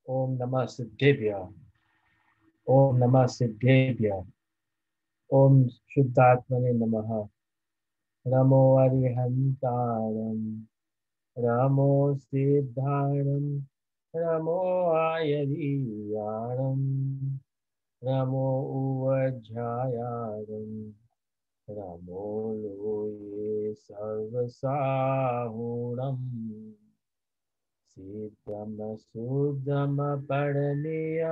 ओम नमः सिद्धेभ्य। ओम नमः सिद्धेभ्य। ओम शुद्धात्मने नमः। नमो अरिहंताणं। नमो सिद्धाणं। नमो आयरीयाणं। नमो उवज्झायाणं। नमो लोये सर्वसाहुणम्। सिद्धम सुद्धम पढ़निय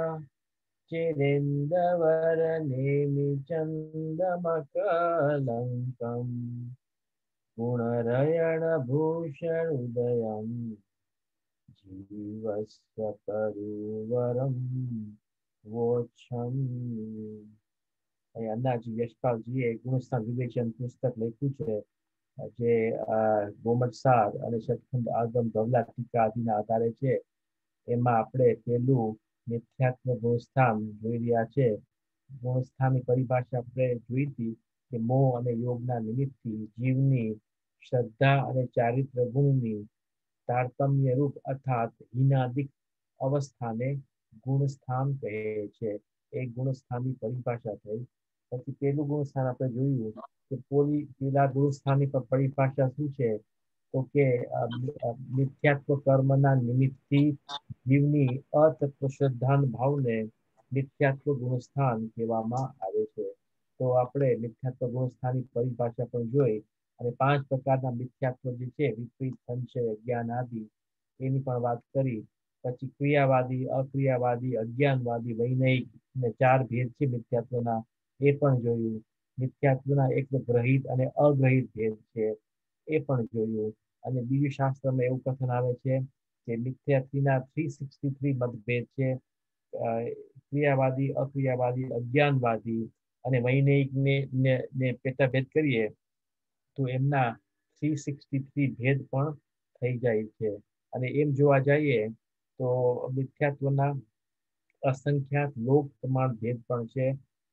चिरिन्दवरनेमिचन्दमकलङ्कम् गुणरयणभूषणोदयं जीवस्य परिवरं वोच्छम्। અંદાજી યશપાલજીએ ગુણસ્થાન વિવેચન પુસ્તક લખ્યું છે, જે ગોમટ સાર અને સતખંડ આગમ ધવલા ટીકા આદિના આધારે છે. એમાં આપણે પેલું મિથ્યાત્વ ગુણસ્થાન જોઈ રહ્યા છે. ગુણસ્થાનની પરિભાષા આપણે જોઈ હતી કે મોહ અને યોગના નિમિત્તથી જીવની શ્રદ્ધા અને ચારિત્ર ગુણની તારતમ્ય રૂપ અર્થાત હિનાદિક અવસ્થાને ગુણસ્થાન કહે છે. એ ગુણસ્થાનની પરિભાષા થઈ. પછી પેલું ગુણસ્થાન આપણે જોયું કે પેલા ગુણસ્થાનની પરિભાષા શું છે, તો કે મિથ્યાત્વ કર્મના નિમિત્તથી જીવની અતત્વ શ્રદ્ધાન ભાવને મિથ્યાત્વ ગુણસ્થાન કહેવામાં આવે છે. તો આપણે મિથ્યાત્વ ગુણસ્થાનની પરિભાષા પણ જોઈ અને 5 પ્રકારના મિથ્યાત્વ જે છે, વિપરીત, સંશય, અજ્ઞાન આદિ, એની પણ વાત કરી. પછી ક્રિયાવાદી, અક્રિયાવાદી, અજ્ઞાનવાદી, વૈનયિક ને 4 ભેદ છે મિથ્યાત્વના, એ પણ જોયું. મિથ્યાત્વના એક ગ્રહિત અને અગ્રહિત ભેદ છે, એ પણ જોયું. અને બીજું શાસ્ત્રમાં એવું કથન આવે છે કે મિથ્યાત્વના 363 મતભેદ છે. ક્રિયાવાદી, અક્રિયાવાદી, અજ્ઞાનવાદી અને વૈનયિક ને પેટાભેદ કરીએ તો એમના 363 ભેદ પણ થઈ જાય છે. અને એમ જોવા જઈએ તો મિથ્યાત્વના અસંખ્યાત લોક પ્રમાણ ભેદ પણ છે,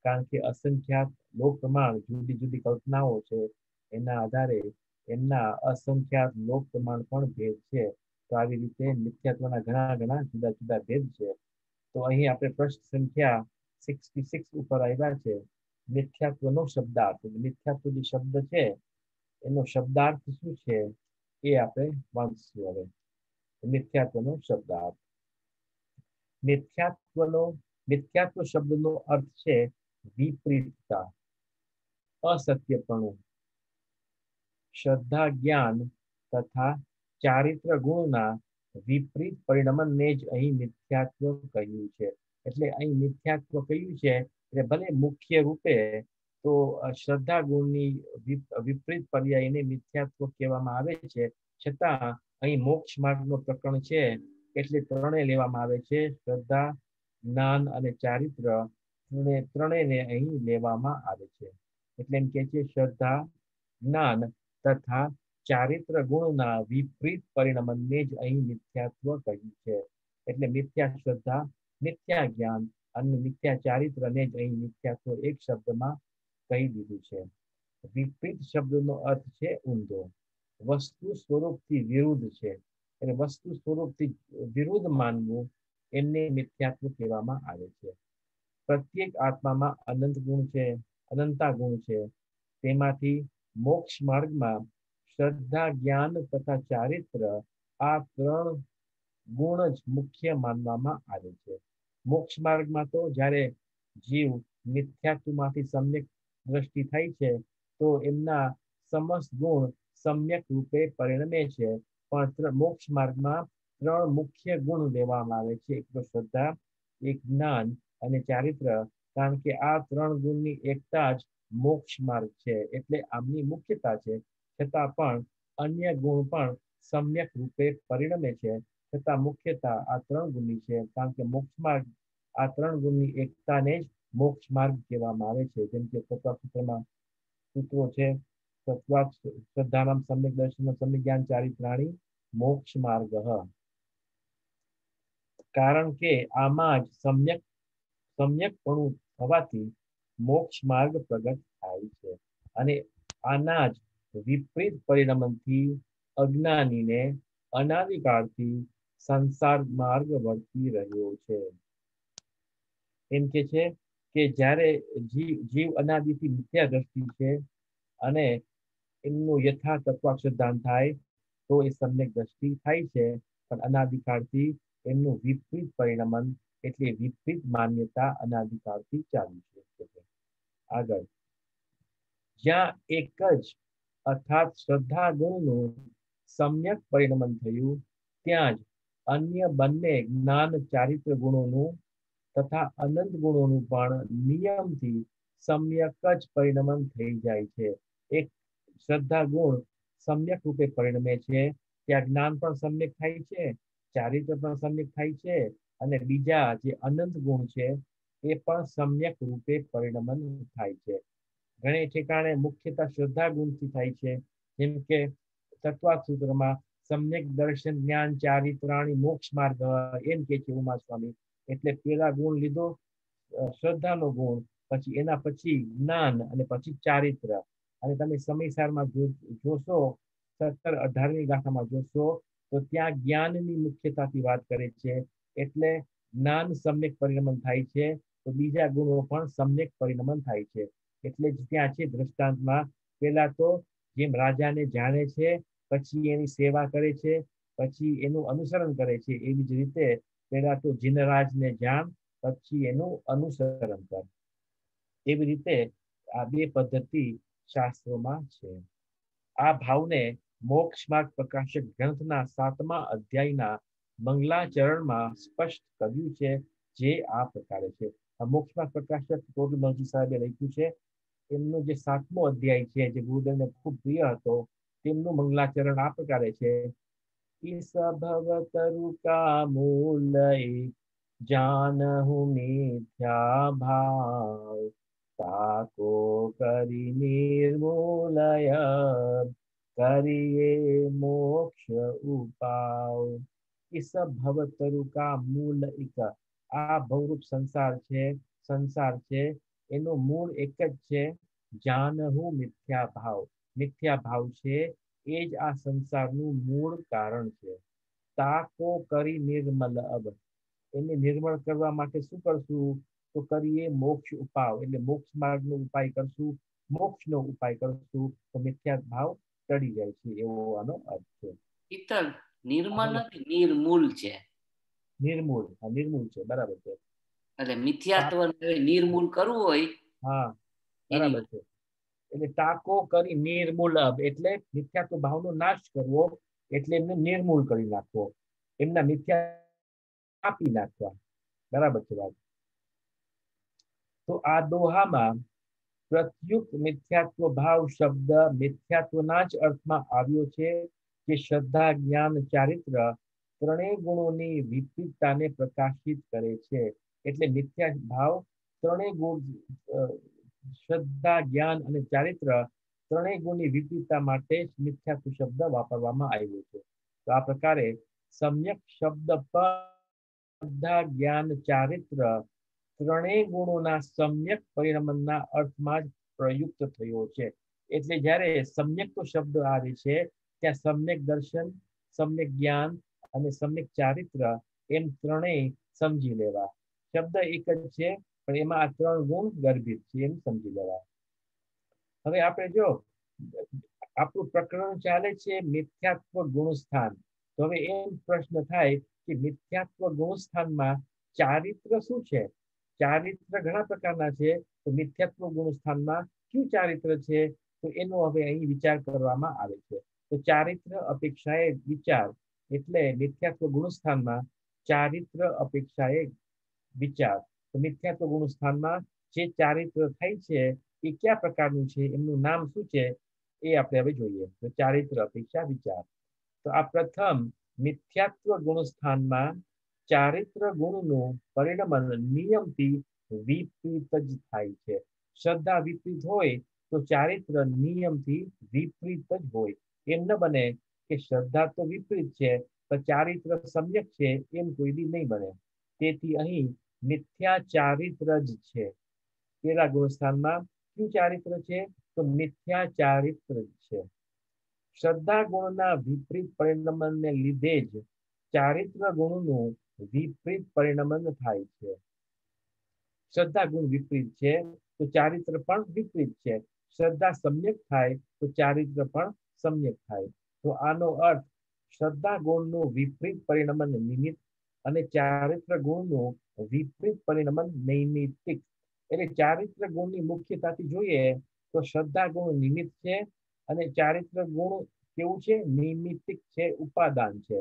કારણ કે અસંખ્યાત લોક પ્રમાણ જુદી જુદી કલ્પનાઓ છે, એના આધારે એમના અસંખ્યાત લોક પ્રમાણ પણ ભેદ છે. તો આવી રીતે મિથ્યાત્વના ઘણા ઘણા જુદા જુદા ભેદ છે. તો અહીં આપણે પ્રશ્ન સંખ્યા 66 ઉપર આવ્યા છે. મિથ્યાત્વનો શબ્દાર્થ. મિથ્યાત્વ જે શબ્દ છે એનો શબ્દાર્થ શું છે એ આપણે વાંચીશું હવે. મિથ્યાત્વનો શબ્દાર્થ. મિથ્યાત્વ શબ્દનો અર્થ છે વિપરીતતા, અસત્યપણું, શ્રદ્ધા, જ્ઞાન તથા ચારિત્ર ગુણના વિપરીત પરિણમને જ અહીં મિથ્યાત્વ કહ્યું છે. એટલે અહીં મિથ્યાત્વ કહ્યું છે એટલે ભલે મુખ્ય રૂપે તો શ્રદ્ધા ગુણની વિપરીત પર્યાયને મિથ્યાત્વ કહેવામાં આવે છે, છતાં અહીં મોક્ષ માર્ગનું પ્રકરણ છે એટલે ત્રણેય લેવામાં આવે છે. શ્રદ્ધા, જ્ઞાન અને ચારિત્ર ત્રણેયને અહીં લેવામાં આવે છે. એટલે એમ કે છે શ્રદ્ધા, જ્ઞાન તથા ચારિત્ર ગુણના વિપરીત પરિણમને જ અહીં મિથ્યાત્વ કહ્યું છે. એટલે મિથ્યા શ્રદ્ધા, મિથ્યા જ્ઞાન અને મિથ્યા ચારિત્રને જ અહીં મિથ્યાત્વ એક શબ્દમાં કહી દીધું છે. વિપરીત શબ્દનો અર્થ છે ઊંધો, વસ્તુ સ્વરૂપથી વિરુદ્ધ છે. એટલે વસ્તુ સ્વરૂપથી વિરુદ્ધ માનવું એમને મિથ્યાત્વ કહેવામાં આવે છે. પ્રત્યેક આત્મામાં અનંત ગુણ છે, અનંતા ગુણ છે. તેમાંથી મોક્ષ માર્ગમાં શ્રદ્ધા, જ્ઞાન તથા ચારિત્ર આ 3 ગુણ જ મુખ્ય માનવામાં આવે છે. મોક્ષ માર્ગમાં તો જ્યારે જીવ મિથ્યાત્વમાંથી સમ્યક દ્રષ્ટિ થાય છે તો એમના સમસ્ત ગુણ સમ્યક રૂપે પરિણમે છે. પણ મોક્ષ માર્ગમાં 3 મુખ્ય ગુણ લેવામાં આવે છે. એક તો શ્રદ્ધા, એક જ્ઞાન અને ચારિત્ર. કારણ કે આ 3 ગુણની એકતા જ મોક્ષ માર્ગ છે, એટલે આમની મુખ્યતા છે. છતાં પણ અન્ય ગુણ પણ સમ્યક રૂપે પરિણમે છે, છતાં મુખ્યતા આ 3 ગુણની છે. કારણ કે મોક્ષ માર્ગ આ 3 ગુણની એકતાને જ મોક્ષ માર્ગ કહેવામાં આવે છે. જેમ કે તત્વસૂત્રમાં સૂત્રો છે, શ્રદ્ધાનામ સમ્યક દર્શન સમ્યક જ્ઞાન ચારિત્રાણી મોક્ષ માર્ગ. કારણ કે આમાં જ સમ્યકપણું થવાથી મોક્ષ માર્ગ પ્રગટ થાય છે. અને આના જ વિપરીત પરિણમનથી અજ્ઞાનીને અનાદિકાળથી સંસાર માર્ગ વર્તી રહ્યો છે. એમ કે છે કે જ્યારે જીવ અનાદિથી મિથ્યા દ્રષ્ટિ છે અને એમનું યથાર્થ તત્વાક્ષરદાન થાય તો એ સમ્યક દ્રષ્ટિ થાય છે, પણ અનાદિકાળથી એમનું વિપરીત પરિણમન એટલે વિપરીત માન્યતા અનાદિકાળથી ચાલુ છે. આગળ જ્યાં એક જ અર્થાત શ્રદ્ધા ગુણનું સમ્યક પરિણમન થયું, ત્યાં જ અન્ય બંને જ્ઞાન ચારિત્ર ગુણોનું તથા અનંત ગુણોનું પણ નિયમથી સમ્યક જ પરિણમન થઈ જાય છે. એક શ્રદ્ધા ગુણ સમ્યક રૂપે પરિણમે છે, ત્યાં જ્ઞાન પણ સમ્યક થાય છે, ચારિત્ર પણ સમ્યક થાય છે, અને બીજા જે અનંત ગુણ છે એ પણ સમ્યક રૂપે પરિણમન થાય છે. ઘણી ઠેકાણે મુખ્યતઃ શ્રદ્ધા ગુણથી થાય છે, જેમ કે તત્વાર્થ સૂત્રમાં સમ્યક દર્શન જ્ઞાન ચારિત્રાણી મોક્ષ માર્ગ એમ કે છે ઉમા સ્વામી. એટલે પેલા ગુણ લીધો શ્રદ્ધાનો ગુણ, પછી એના પછી જ્ઞાન અને પછી ચારિત્ર. અને તમે સમયસારમાં જોશો 17-18મી ગાથામાં જોશો તો ત્યાં જ્ઞાનની મુખ્યતાથી વાત કરે છે. એટલે જ્ઞાન સમ્યક પરિણમન થાય છે તો બીજા ગુણો પણ સમ્યક પરિણમન થાય છે. એટલે જ ત્યાં છે દ્રષ્ટાંતમાં પેલા તો જેમ રાજાને જાણે છે, પછી એની સેવા કરે છે, પછી એનું અનુસરણ કરે છે, એવી જ રીતે પેલા તો જીનરાજને જાણ, પછી એનું અનુસરણ કર. એવી રીતે આ બે પદ્ધતિ શાસ્ત્રોમાં છે. આ ભાવને મોક્ષ માર્ગ પ્રકાશક ગ્રંથના 7મા અધ્યાયના મંગલાચરણમાં સ્પષ્ટ કર્યું છે, જે આ પ્રકારે છે. મોક્ષ માર્ગ પ્રકાશક ટોડરમલજી સાહેબે લખ્યું છે. એમનું જે 7મો અધ્યાય છે, જે ગુરુદેવને ખૂબ પ્રિય હતો, તેમનું મંગલાચરણ આ પ્રકારે છે. ઈસ ભવતરુકા મૂલ જાનહુ મિથ્યા ભાવ, તાકો કરી નિર્મૂલય કરીએ મોક્ષ ઉપાવ. ઈસ ભવતરુકા મૂલ એક, આ ભવરૂપ સંસાર છે એનું મૂળ એક જ છે, જાનહુ મિથ્યા ભાવ. મિથ્યા ભાવ છે એ જ આ સંસારનું મૂળ કારણ છે. તાકો કરી નિર્મલ અબ, એને નિર્મળ કરવા માટે શું કરશું? તો કરીએ મોક્ષ ઉપાવ, એટલે મોક્ષ માર્ગનો ઉપાય કરશું, મોક્ષનો ઉપાય કરશું તો મિથ્યા ભાવ ટળી જાય છે, એવો આનો અર્થ છે. ઈતર નિર્મળ નથી, નિર્મૂલ છે. નિર્મૂળ, હા નિર્મૂળ છે, બરાબર છે. એટલે મિથ્યાત્વ નિર્મૂલ કરવું હોય, હા બરાબર છે. એટલે તાકો કરી નિર્મૂલ અબ, એટલે મિથ્યાત્વ ભાવનો નાશ કરવો, એટલે એમને નિર્મૂળ કરી નાખવો, એમના મિથ્યા આપી નાખવા. બરાબર છે વાત. તો આ દોહામાં પ્રત્યુક્ત મિથ્યાત્વ ભાવ શબ્દ મિથ્યાત્વના જ અર્થમાં આવ્યો છે, કે શ્રદ્ધા જ્ઞાન ચારિત્ર ત્રણેય ગુણોની વિપરીતતાને પ્રકાશિત કરે છે. એટલે મિથ્યા ભાવ ત્રણેય ગુણ, શ્રદ્ધા જ્ઞાન અને ચારિત્ર ત્રણેય ગુણની વિપરીતતા માટે મિથ્યાત્વ શબ્દ વાપરવામાં આવ્યો છે. તો આ પ્રકારે સમ્યક શબ્દ પર શ્રદ્ધા જ્ઞાન ચારિત્ર ત્રણેય ગુણોના સમ્યક પરિણમનના અર્થમાં જ પ્રયુક્ત થયો છે. એટલે જ્યારે સમ્યક શબ્દ આવે છે ત્યાં સમ્યક દર્શન, સમ્યક જ્ઞાન અને સમ્યક ચારિત્ર એમ ત્રણેય સમજી લેવા. શબ્દ એક જ છે પણ એમાં આ ત્રણ ગુણ ગર્ભિત છે એમ સમજી લેવા. હવે આપણે જો આપણું પ્રકરણ ચાલે છે મિથ્યાત્વ ગુણસ્થાન, તો હવે એમ પ્રશ્ન થાય કે મિથ્યાત્વ ગુણસ્થાનમાં ચારિત્ર શું છે? ચારિત્ર ઘણા પ્રકારના છે, તો મિથ્યાત્વ ગુણસ્થાનમાં કયું ચારિત્ર છે? તો એનો હવે અહીં વિચાર કરવામાં આવે છે. તો ચારિત્ર અપેક્ષાએ વિચાર, એટલે મિથ્યાત્વ ગુણસ્થાનમાં ચારિત્ર અપેક્ષાએ વિચાર. તો મિથ્યાત્વ ગુણસ્થાનમાં જે ચારિત્ર થાય છે એ કયા પ્રકારનું છે, એમનું નામ શું છે, એ આપણે હવે જોઈએ. તો ચારિત્ર અપેક્ષા વિચાર. તો આ પ્રથમ મિથ્યાત્વ ગુણસ્થાનમાં ચારિત્ર ગુણનું પરિણમન નિયમથી વિપરીત જ થાય છે. શ્રદ્ધા વિપરીત હોય તો ચારિત્ર નિયમથી વિપરીત જ હોય. એમ ન બને કે શ્રદ્ધા તો વિપરીત છે પણ ચારિત્ર સમ્યક છે, એમ કોઈ દી નહીં બને. તેથી અહીં મિથ્યા ચારિત્ર જ છે. પેલા ગુણસ્થાનમાં કયું ચારિત્ર છે? તો મિથ્યા ચારિત્ર જ છે. શ્રદ્ધા ગુણના વિપરીત પરિણમનને લીધે જ ચારિત્ર ગુણનું વિપરીત પરિણમન થાય છે. શ્રદ્ધા ગુણ વિપરીત છે તો ચારિત્ર પણ વિપરીત છે. શ્રદ્ધા સમ્યક થાય તો ચારિત્ર પણ સમ્યક થાય. તો આનો અર્થ શ્રદ્ધા ગુણનું વિપરીત પરિણમન નિમિત્ત અને ચારિત્ર ગુણનું વિપરીત પરિણમન નૈમિત્તિક. એટલે ચારિત્ર ગુણની મુખ્યતાથી જોઈએ તો શ્રદ્ધા ગુણ નિમિત્ત છે અને ચારિત્ર ગુણ કેવું છે? નૈમિત્તિક છે, ઉપાદાન છે.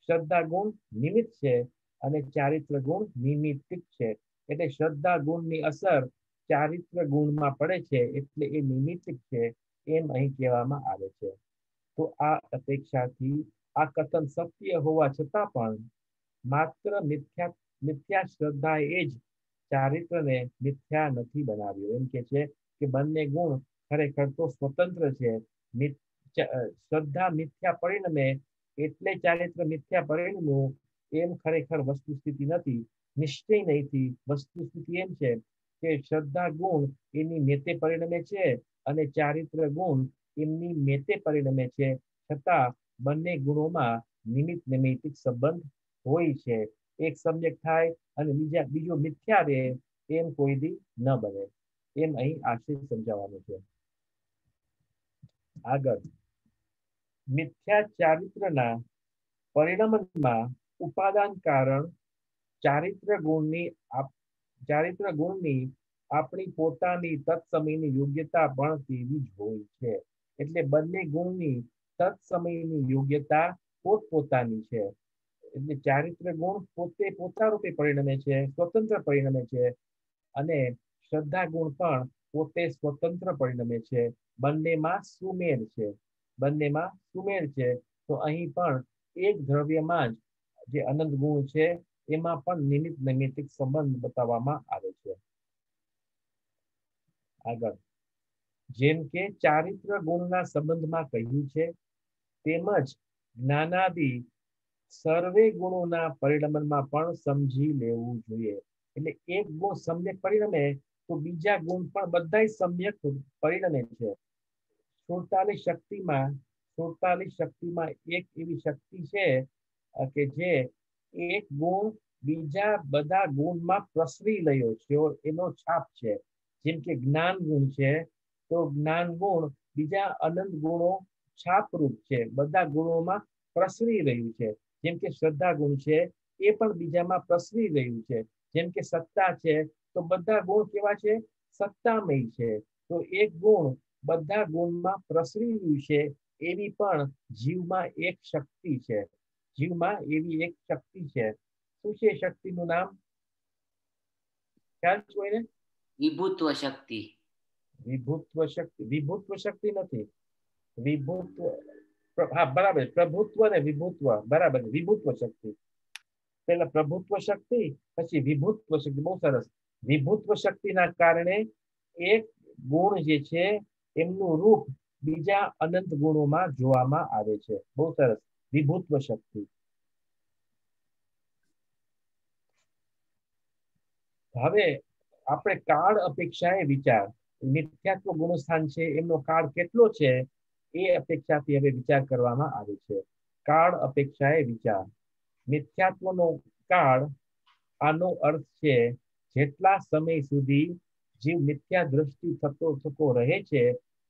શ્રદ્ધા ગુણ નિમિત્ત છે અને ચારિત્ર ગુણ નૈમિત્તિક છે. એટલે શ્રદ્ધા ગુણની અસર ચારિત્ર ગુણમાં પડે છે એટલે એ નિમિત્તિક છે એમ અહીં કહેવામાં આવે છે. તો આ અપેક્ષાથી આ કથન સત્ય હોવા છતાં પણ માત્ર મિથ્યા શ્રદ્ધા એ જ ચારિત્રને મિથ્યા નથી બનાવ્યું. એમ કે છે કે બંને ગુણ ખરેખર તો સ્વતંત્ર છે. શ્રદ્ધા મિથ્યા પરિણમે એટલે ચારિત્ર મિથ્યા પરિણમવું એમ ખરેખર વસ્તુસ્થિતિ નથી. નિશ્ચય નહીંથી વસ્તુસ્થિતિ એમ છે કે શ્રદ્ધા ગુણ એની મેતે પરિણમે છે અને ચારિત્ર ગુણ એમની મેતે પરિણમે છે. છતાં બંને ગુણોમાં નિમિત્ત નૈમિત્તિક સંબંધ હોય છે. એક સમ્યક થાય અને બીજો મિથ્યા રહે એમ કોઈ દી ન બને. એમ અહીં આશય સમજાવવાનું છે. આગળ મિથ્યા ચારિત્રના પરિણમનમાં ઉપાદાન કારણ ચારિત્ર ગુણની આપણી પોતાની તત્સમયની યોગ્યતા પણ તેવી જ હોય છે. એટલે બંને ગુણની તત્સમયની યોગ્યતા પોતપોતાની છે. એટલે ચારિત્ર ગુણ પોતે પોતા રૂપે પરિણમે છે, સ્વતંત્ર પરિણમે છે અને શ્રદ્ધા ગુણ પણ પોતે સ્વતંત્ર પરિણમે છે. બંનેમાં સુમેળ છે. બંનેમાં સુમેળ છે. તો અહીં પણ એક દ્રવ્યમાં જ જે અનંત ગુણ છે એમાં પણ નિમિત્ત નૈમિત્તિક સંબંધ બતાવવામાં આવે છે. આગળ જેમ કે ચારિત્ર ગુણના સંબંધમાં કહ્યું છે તેમજ જ્ઞાનાદિ સર્વે ગુણોના પરિણમનમાં પણ સમજી લેવું જોઈએ. એટલે એક ગુણ સમ્યક પરિણમે તો બીજા ગુણ પણ બધા સમ્યક પરિણમે છે. 47 શક્તિમાં એક એવી શક્તિ છે કે જે એક ગુણ બીજા બધા ગુણમાં પ્રસરી રહ્યો છે, એનો છાપ છે. જેમ કે જ્ઞાન ગુણ છે તો જ્ઞાન ગુણ બીજા અનંત ગુણો છાપરૂપ છે, બધા ગુણોમાં પ્રસરી રહ્યું છે. જેમ કે શ્રદ્ધા ગુણ છે એ પણ બીજામાં પ્રસરી રહ્યું છે. જેમ કે સત્તા છે તો બધા ગુણ કેવા છે? સત્તામય છે. તો એક ગુણ બધા ગુણમાં પ્રસરી રહ્યું છે એવી પણ જીવમાં એક શક્તિ છે. જીવમાં એવી એક શક્તિ છે. શું છે શક્તિનું નામ? ખ્યાલ છે કોઈને? વિભુત્વ શક્તિ. વિભુત્વ શક્તિ. વિભુત્વ શક્તિ નથી. વિભુત્વ, હા બરાબર, પ્રભુત્વ ને વિભુત્વ બરાબર. વિભુત્વ શક્તિ પેલા પ્રભુત્વ શક્તિ પછી વિભુત્વ શક્તિ. બહુ સરસ. વિભુત્વ શક્તિના કારણે એક ગુણ જે છે એમનું રૂપ બીજા અનંત ગુણોમાં જોવામાં આવે છે. બહુ સરસ. વિભુત્વ શક્તિ. હવે આપણે કાળ અપેક્ષાએ વિચાર, મિથ્યાત્વ ગુણસ્થાન છે એમનો કાળ કેટલો છે એ અપેક્ષાથી હવે વિચાર કરવામાં આવે છે. કાળ અપેક્ષાએ વિચાર. મિથ્યાત્વનો કાળ, આનો અર્થ છે જેટલા સમય સુધી જીવ મિથ્યા દ્રષ્ટિ થતો રહે છે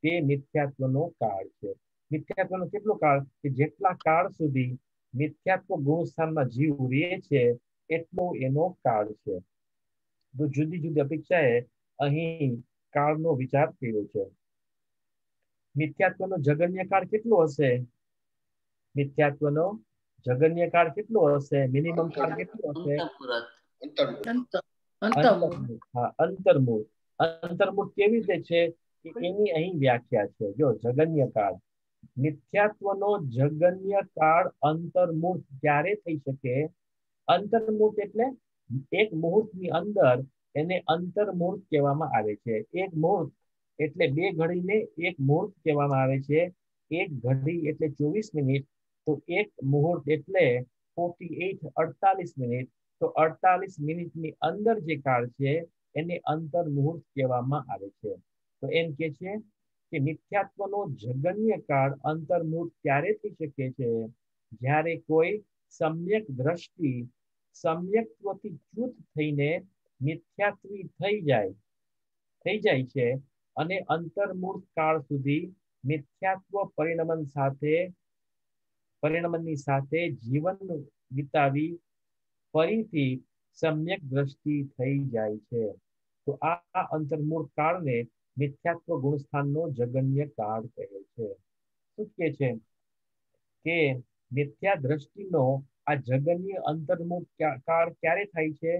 તે મિથ્યાત્વનો કાળ છે. મિથ્યાત્વનો કેટલો કાળ? કે જેટલા કાળ સુધી મિથ્યાત્વ ગુણસ્થાનમાં જીવ રહે છે એટલો એનો કાળ છે. તો જુદી જુદી અપેક્ષાએ અહીં કાળનો વિચાર કર્યો છે. મિથ્યાત્વનો જગન્ય કાળ કેટલો હશે? મિથ્યાત્વનો જગન્ય કાળ કેટલો હશે? મિનિમમ કાળ કેટલો હશે? અંતર્મુળ. અંતર્મુળ કેવી રીતે છે એની અહીં વ્યાખ્યા છે. જો જગન્ય કાળ, મિથ્યાત્વનો જગન્ય કાળ અંતર્મુળ ક્યારે થઈ શકે? અંતર્મુહૂર્ત એટલે એક મુહૂર્તની અંદર એને અંતર્મુહૂર્ત કહેવામાં આવે છે. એક મુહૂર્ત એટલે 2 ઘડીને એક મુહૂર્ત કહેવામાં આવે છે. એક ઘડી એટલે 24 મિનિટ. તો એક મુહૂર્ત એટલે 48 મિનિટ. તો 48 મિનિટની અંદર જે કાળ છે એને અંતર્મુહૂર્ત કહેવામાં આવે છે. તો એમ કે છે કે મિથ્યાત્વનો જગન્ય કાળ અંતર્મુહૂર્ત ત્યારે થઈ શકે છે જ્યારે કોઈ સમ્યક દ્રષ્ટિ સમ્યક્ત્વથી ચ્યુત થઈને મિથ્યાત્વી થઈ જાય છે અને અંતર્મૂળ કાળ સુધી મિથ્યાત્વ પરિણમનની સાથે જીવન વિતાવી ફરીથી સમ્યક દ્રષ્ટિ થઈ જાય છે. તો આ અંતર્મૂળ કાળને મિથ્યાત્વ ગુણસ્થાનનો જગન્ય કાળ કહે છે. શું કહે છે કે મિથ્યા દ્રષ્ટિનો આ જગન્ય અંતર્મુખ કાળ ક્યારે થાય છે?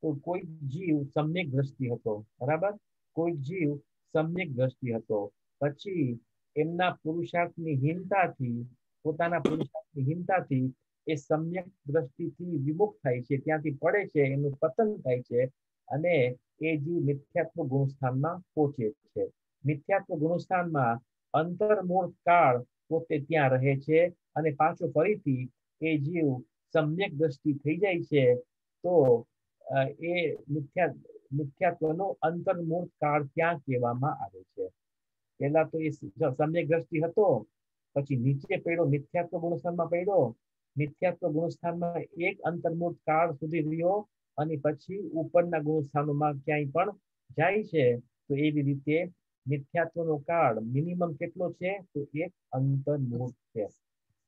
તો કોઈ જીવ સમ્યક દ્રષ્ટિ હતો, બરાબર? કોઈ જીવ સમ્યક દ્રષ્ટિ હતો, પછી એમના પુરુષાર્થની હીનતાથી પોતાના પુરુષાર્થની હીનતાથી એ સમ્યક દ્રષ્ટિથી વિમુખ થાય છે, ત્યાંથી પડે છે, એનું પતન થાય છે અને એ જીવ મિથ્યાત્વ ગુણસ્થાનમાં પહોંચે છે. મિથ્યાત્વ ગુણસ્થાનમાં અંતર્મૂળ કાળ પોતે ત્યાં રહે છે અને પાછો ફરીથી એ જીવ સમ્યક દ્રષ્ટિ થઈ જાય છે. તો એ મિથ્યાત્વનો અંતર્મૂળ કાળ ત્યાં કહેવામાં આવે છે. પહેલા તો એ સમ્યક દ્રષ્ટિ હતો, પછી નીચે પડ્યો, મિથ્યાત્વ ગુણસ્થાનમાં પડ્યો, મિથ્યાત્વ ગુણસ્થાનમાં એક અંતર્મૂળ કાળ સુધી રહ્યો અને પછી ઉપરના ગુણસ્થાનોમાં ક્યાંય પણ જાય છે. તો એવી રીતે મિથ્યાત્વનો કાળ મિનિમમ કેટલો છે? તો એક અંતર્મૂળ છે.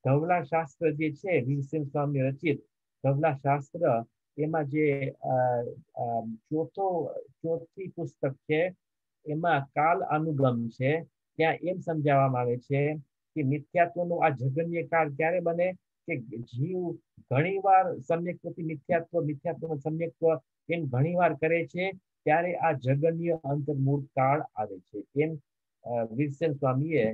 ધવલા શાસ્ત્ર જે છે, વીરસેન સ્વામી રચિત ધવલા શાસ્ત્ર, એમાં જે ચોથી પુસ્તક છે, એમાં કાલ અનુગમ છે. ત્યાં એમ સમજાવવામાં આવે છે કે મિથ્યાત્વનો આ જગન્ય કાળ ક્યારે બને કે જીવ ઘણીવાર સમ્યક્ત્વથી મિથ્યાત્વ સમ્યક્ત્વ એમ ઘણીવાર કરે છે, ત્યારે આ જગન્ય અંતર્મૂળ કાળ આવે છે. એમ વીરસેન સ્વામીએ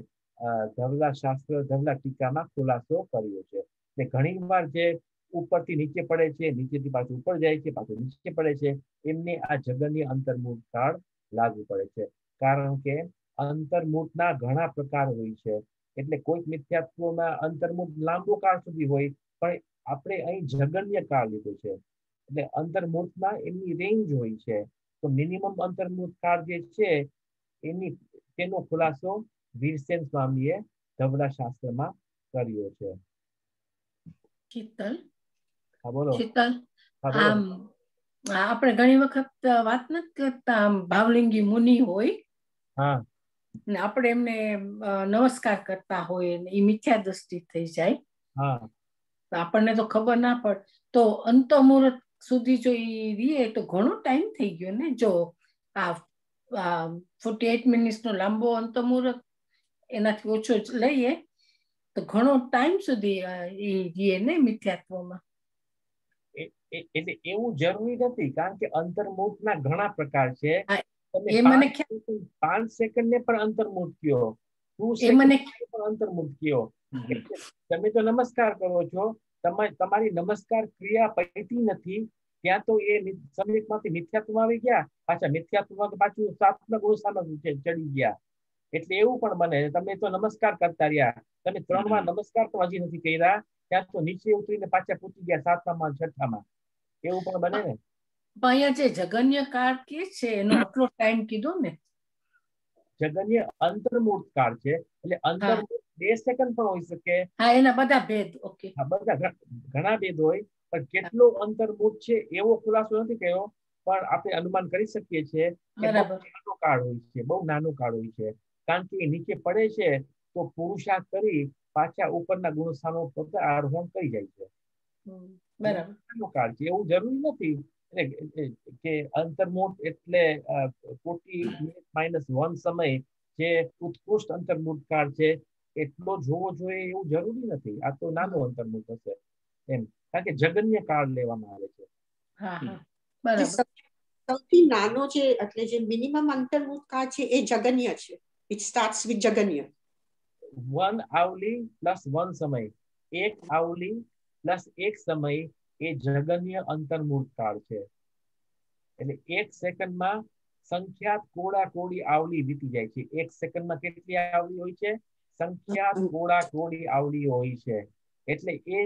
ધવલા શાસ્ત્ર ધવલા ટીકામાં ખુલાસો કર્યો છે. એટલે ઘણી વાર જે ઉપરથી નીચે પડે છે, નીચેથી પાછું ઉપર જાય છે, પાછું નીચે પડે છે, એમને આ જગન્ય અંતર્મૂળ કાળ લાગુ પડે છે. કારણ કે અંતર્મૂળના ઘણા પ્રકાર હોય છે. એટલે કોઈક મિથ્યાત્વમાં અંતર્મૂળ લાંબો કાળ સુધી હોય, પણ આપણે અહીં જગન્ય કાળ લીધો છે. એટલે અંતર્મૂળમાં એમની રેન્જ હોય છે. તો મિનિમમ અંતર્મૂળ કાળ જે છે તેનો ખુલાસો વીરસેન સ્વામીએ ધવલા શાસ્ત્રમાં કર્યો છે. શીતલ, હા બોલો. શીતલ, હા બોલો. આમ આપણે ઘણી વખત વાત નથી કરતા, આમ ભાવલિંગી મુનિ હોય હા ને આપણે એમને નમસ્કાર કરતા હોય ને એ મિથ્યા દ્રષ્ટિ થઈ જાય, હા તો આપણને તો ખબર ના પડે. તો અંતમુહૂર્ત સુધી જો એ રીએ તો ઘણો ટાઈમ થઈ ગયો ને. જો આ 48 મિનિટ્સનો લાંબો અંતમુહૂર્ત એનાથી ઓછો લઈએ તો ઘણો ટાઈમ સુધી એ રીએ ને મિથ્યાત્વમાં. એટલે એવું જરૂરી નથી, કારણ કે અંતર્મુખના ઘણા પ્રકાર છે. તમે એ મને 5 સેકન્ડ ને પણ અંતર્મુખ કયો, 2 એ મને સેકન્ડ પણ અંતર્મુખ કયો. તમે તો નમસ્કાર કરો છો, તમારી નમસ્કાર ક્રિયા પૈતી નથી, ત્યાં તો એ સમ્યકમાંથી મિથ્યાત્વમાં આવી ગયા, પાછા મિથ્યાત્વમાં પાછું સાત્મક ગુણસ્થાનમાં ચડી ગયા. એટલે એવું પણ બને, તમે તો નમસ્કાર કરતા રહ્યા, તમે 3 વાર નમસ્કાર તો હજી નથી કર્યા, ત્યાં તો નીચે ઉતરીને પાછા પૂછી ગયા 7મા 6મા. એવું પણ બને ને. અહીંયા જે જગન્ય કાળ કે છે એનો આટલો ટાઈમ કીધો ને, જગન્ય અંતર્મૂળ કાળ છે. એટલે અંતર્મૂળ 2 સેકન્ડ પણ હોઈ શકે. હા, એના બધા ભેદ. ઓકે, હા, બધા ઘણા ભેદ હોય, પણ કેટલો અંતર્મૂળ છે એવો ખુલાસો નથી કર્યો, પણ આપણે અનુમાન કરી શકીએ છીએ કે બહુ નાનો કાળ હોય છે, બહુ નાનો કાળ હોય છે. કારણ કે નીચે પડે છે તો પુરુષાર્થ કરી પાછા ઉપરના ગુણસ્થાનો પર આરોહણ કરી જાય છે. બરાબર. નાનો કાળ છે, એવું જરૂરી નથી કે અંતર્મૂળ એટલે 40 - 1 સમય જે ઉત્કૃષ્ટ અંતર્મૂળ કાળ છે એટલો જોવો જોઈએ એવું જરૂરી નથી. આ તો નાનો અંતર્મૂળ હશે એમ, કારણ કે જગન્ય કાળ લેવામાં આવે છે. સૌથી નાનો છે એટલે જે મિનિમમ અંતર્મૂળ કાળ છે એ જગન્ય છે. ઇટ સ્ટાર્ટ્સ વિથ જગન્ય. 1 આવલી પ્લસ 1 સમય, 1 આવલી પ્લસ 1 સમય એ જગન્ય અંતર્મૂળ કાળ છે. એટલે 1 સેકન્ડમાં સંખ્યાત કોડી આવલી વીતી જાય છે. 1 સેકન્ડમાં કેટલી આવલી હોય છે? સંખ્યાત કોડી આવલી હોય છે. એટલે એ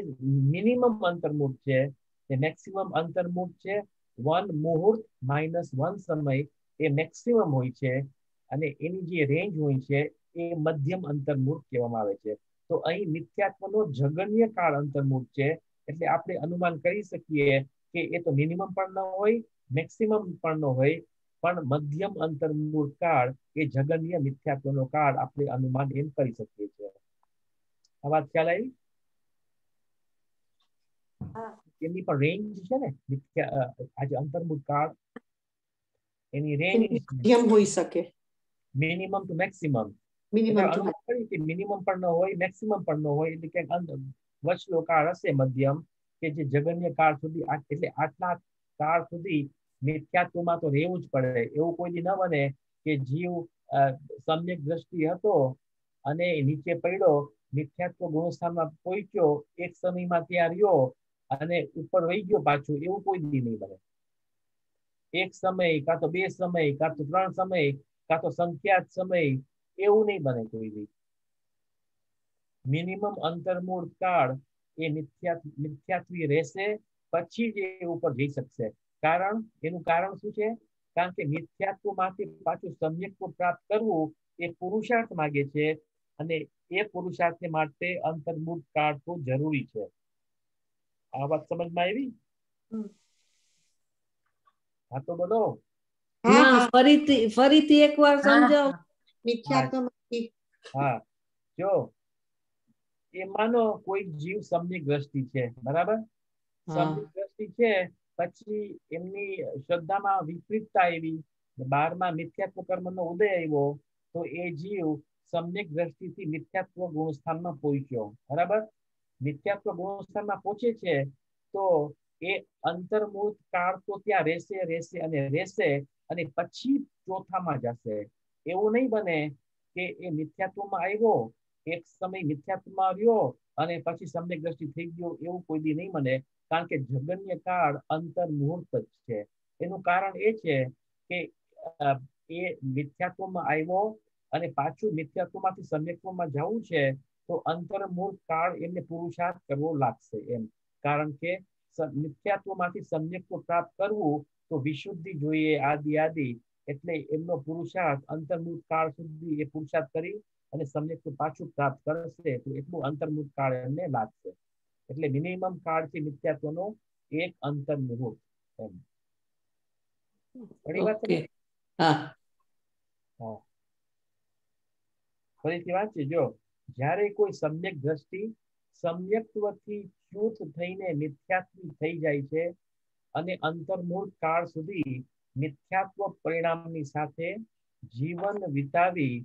મિનિમમ અંતર્મૂળ છે. એ મેક્સિમમ અંતર્મૂળ છે 1 મુહૂર્ત -1 સમય એ મેક્સિમમ હોય છે, અને એની જે રેન્જ હોય છે એ મધ્યમ અંતર્મૂળ કહેવામાં આવે છે. તો અહીં મિથ્યાત્વનો જગન્ય કાળ અંતર્મૂળ છે, એટલે આપણે અનુમાન કરી શકીએ કે એ તો મિનિમમ પણ ન હોય, મેક્સિમમ પણ ન હોય, પણ મધ્યમ અંતર્મૂળ કાળ એ જગન્ય મિથ્યાત્વનો કાળ આપણે અનુમાન એમ કરી શકીએ છીએ. આ વાત ખ્યાલ આવી? એની પણ રેન્જ છે ને, આજે અંતર્મૂળ કાળ એની રેન્જ મધ્યમ હોઈ શકે, minimum to maximum. Minimum to minimum પણ ન હોય, મેક્સિમમ પણ ન હોય, એટલે કે વચલો કાળ હશે મધ્યમ, કે જે જગન્ય કાળ સુધી, એટલે આટલા કાળ સુધી મિથ્યાત્વમાં તો રહેવું જ પડે. એવું કોઈ દી ન બને કે જીવ સમ્યક દ્રષ્ટિ હતો અને નીચે પડ્યો, મિથ્યાત્વ ગુણસ્થાનમાં પહોંચ્યો, એક સમયમાં ત્યાં રહ્યો અને ઉપર વહી ગયો પાછું, એવું કોઈ દી નહીં બને. એક સમય, કાં તો 2 સમય, કાં તો 3 સમય, કાં તો સંખ્યાત સમય, એવું નહીં બને કોઈ દી. મિનિમમ અંતર્મૂળ કાળ એ મિથ્યાત્વી રહેશે, પછી જ એ ઉપર જઈ શકશે. એનું કારણ શું છે? કારણ કે મિથ્યાત્વમાંથી પાછું સમ્યક્ત્વ પ્રાપ્ત કરવું એ પુરુષાર્થ માંગે છે, અને એ પુરુષાર્થ માટે અંતર્મૂળ કાળ તો જરૂરી છે. આ વાત સમજમાં આવી? હા તો બોલો. ફરીથી એકવાર સમજાવો. મિથ્યાત્વમાંથી. હા, જો એ માનો કોઈ જીવ સમ્યક દ્રષ્ટિ છે, બરાબર? સમ્યક દ્રષ્ટિ છે, પછી એમની શ્રદ્ધામાં વિપરીતતા આવી, 12માં મિથ્યાત્વ કર્મનો ઉદય આવ્યો, તો એ જીવ સમ્યક દ્રષ્ટિથી મિથ્યાત્વ ગુણસ્થાનમાં પહોંચ્યો, બરાબર? મિથ્યાત્વ ગુણસ્થાનમાં પહોંચે છે તો એ અંતર્મૂળ કાળ તો ત્યાં રહેશે અને પછી ચોથામાં જશે. એવું નહીં બને કે એ મિથ્યાત્વમાં આવ્યો, એક સમય મિથ્યાત્વમાં રહ્યો અને પછી સમ્યક દ્રષ્ટિ થઈ ગયો, એવું કોઈ દી નહીં બને. કારણ કે જગન્ય કાળ અંતર્મુહૂર્ત જ છે. એનું કારણ એ છે કે એ મિથ્યાત્વમાં આવ્યો અને પાછું મિથ્યાત્વમાંથી સમ્યક્ત્વમાં જવું છે, તો અંતર્મુહૂર્ત કાળ એમને પુરુષાર્થ કરવો લાગશે એમ. કારણ કે મિથ્યાત્વમાંથી સમ્યક્ત્વ પ્રાપ્ત કરવું તો વિશુદ્ધિ જોઈએ, આદિ, એટલે એમનો પુરુષાર્થ અંતર્મુહૂર્ત કાળ સુધી એ પુરુષાર્થ કરી અને સમ્યક્ત્વ પાછું પ્રાપ્ત કરશે, તો એટલું અંતર્મુહૂર્ત કાળ એમને લાગશે. એટલે મિનિમમ કાળ છે મિથ્યાત્વનો એક અંતર્મુહૂર્ત એમ. ઘણી વાત છે. ફરીથી વાંચી જો. જ્યારે કોઈ સમ્યક દ્રષ્ટિ સમ્યક્ત્વથી ચ્યુત થઈને મિથ્યાત્વી થઈ જાય છે અને અંતર્મુહૂર્ત કાળ સુધી મિથ્યાત્વ પરિણામની સાથે જીવન વિતાવી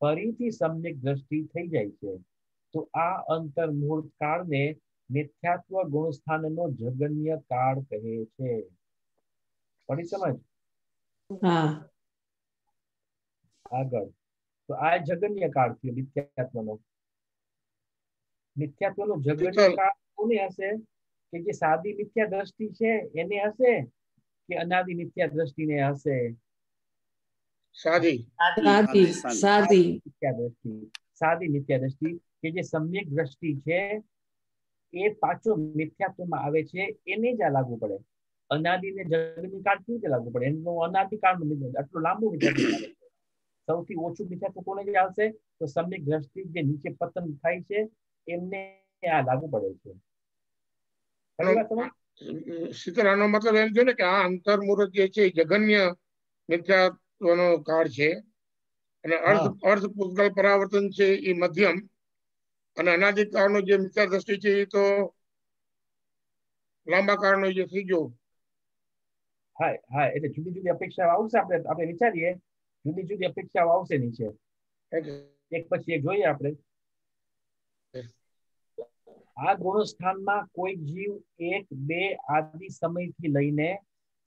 ફરીથી સમ્યક દ્રષ્ટિ થઈ જાય છે, તો આ અંતર્મુહૂર્ત કાળને મિથ્યાત્વ ગુણસ્થાનનો જગન્ય કાળ કહે છે. પડી સમજ? આગળ તો આ જગન્ય કાળ થયો મિથ્યાત્વનો. મિથ્યાત્વનો જગન્ય કાળ કોને હશે? કે જે સાદી મિથ્યા દ્રષ્ટિ છે એને હશે, કે અનાદિ મિથ્યા દ્રષ્ટિને હશે? સાદી મિથ્યા દ્રષ્ટિ, કે જે સમ્યક દ્રષ્ટિ છે એ પાછો મિથ્યાત્વમાં આવે છે, એને જ આ લાગુ પડે. અનાદિને જગન્ય કાળ કેવી રીતે લાગુ પડે? એનો અનાદિકાળ આટલું લાંબુ મિથ્યાત્વ ચાલે છે. સૌથી ઓછું મિથ્યાત્વ કોને જ આવશે? તો સમ્યક દ્રષ્ટિ જે નીચે પતન થાય છે એમને આ લાગુ પડે છે. શીતળાનો મતલબ એમ છે ને કે આ અંતર્મુહૂર્ત જે છે જગન્ય મિથ્યાત્વનો કાળ છે, અને અર્થ પૂતગલ પરાવર્તન છે એ મધ્યમ, અને અનાદિકાળનો જે મિથ્યા દ્રષ્ટિ છે એ તો લાંબા કાળનો જે થઈ ગયો. હા, એટલે જુદી જુદી અપેક્ષાઓ આવશે. આપણે વિચારીએ, જુદી જુદી અપેક્ષાઓ આવશે નીચે, એક પછી એક જોઈએ આપણે. આ ગુણસ્થાનમાં કોઈ જીવ 1, 2 આદિ સમયથી લઈને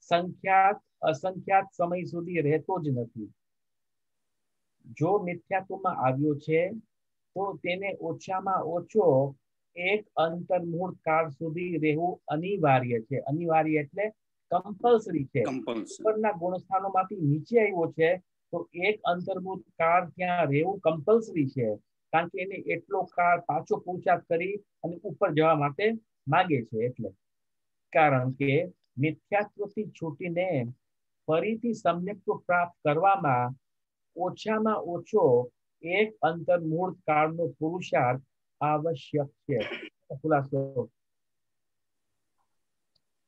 સંખ્યાત અસંખ્યાત સમય સુધી રહેતો જ નથી. જો મિથ્યાત્વમાં આવ્યો છે તો તેને ઓછામાં ઓછો એક અંતર્મુહૂર્ત કાળ સુધી રહેવું અનિવાર્ય છે. અનિવાર્ય એટલે કમ્પલસરી છે. ઉપરના ગુણસ્થાનોમાંથી નીચે આવ્યો છે તો એક અંતર્મુહૂર્ત કાળ ત્યાં રહેવું કમ્પલસરી છે, કારણ કે એને એટલો કાળ પાછો પુરુષાર્થ કરી અને ઉપર જવા માટે માગે છે. એટલે કારણ કે મિથ્યાત્વથી છૂટીને ફરીથી સમ્યક્ત્વ પ્રાપ્ત કરવામાં ઓછામાં ઓછો એક અંતર્મુહૂર્ત કાળનો પુરુષાર્થ આવશ્યક છે. ખુલાસો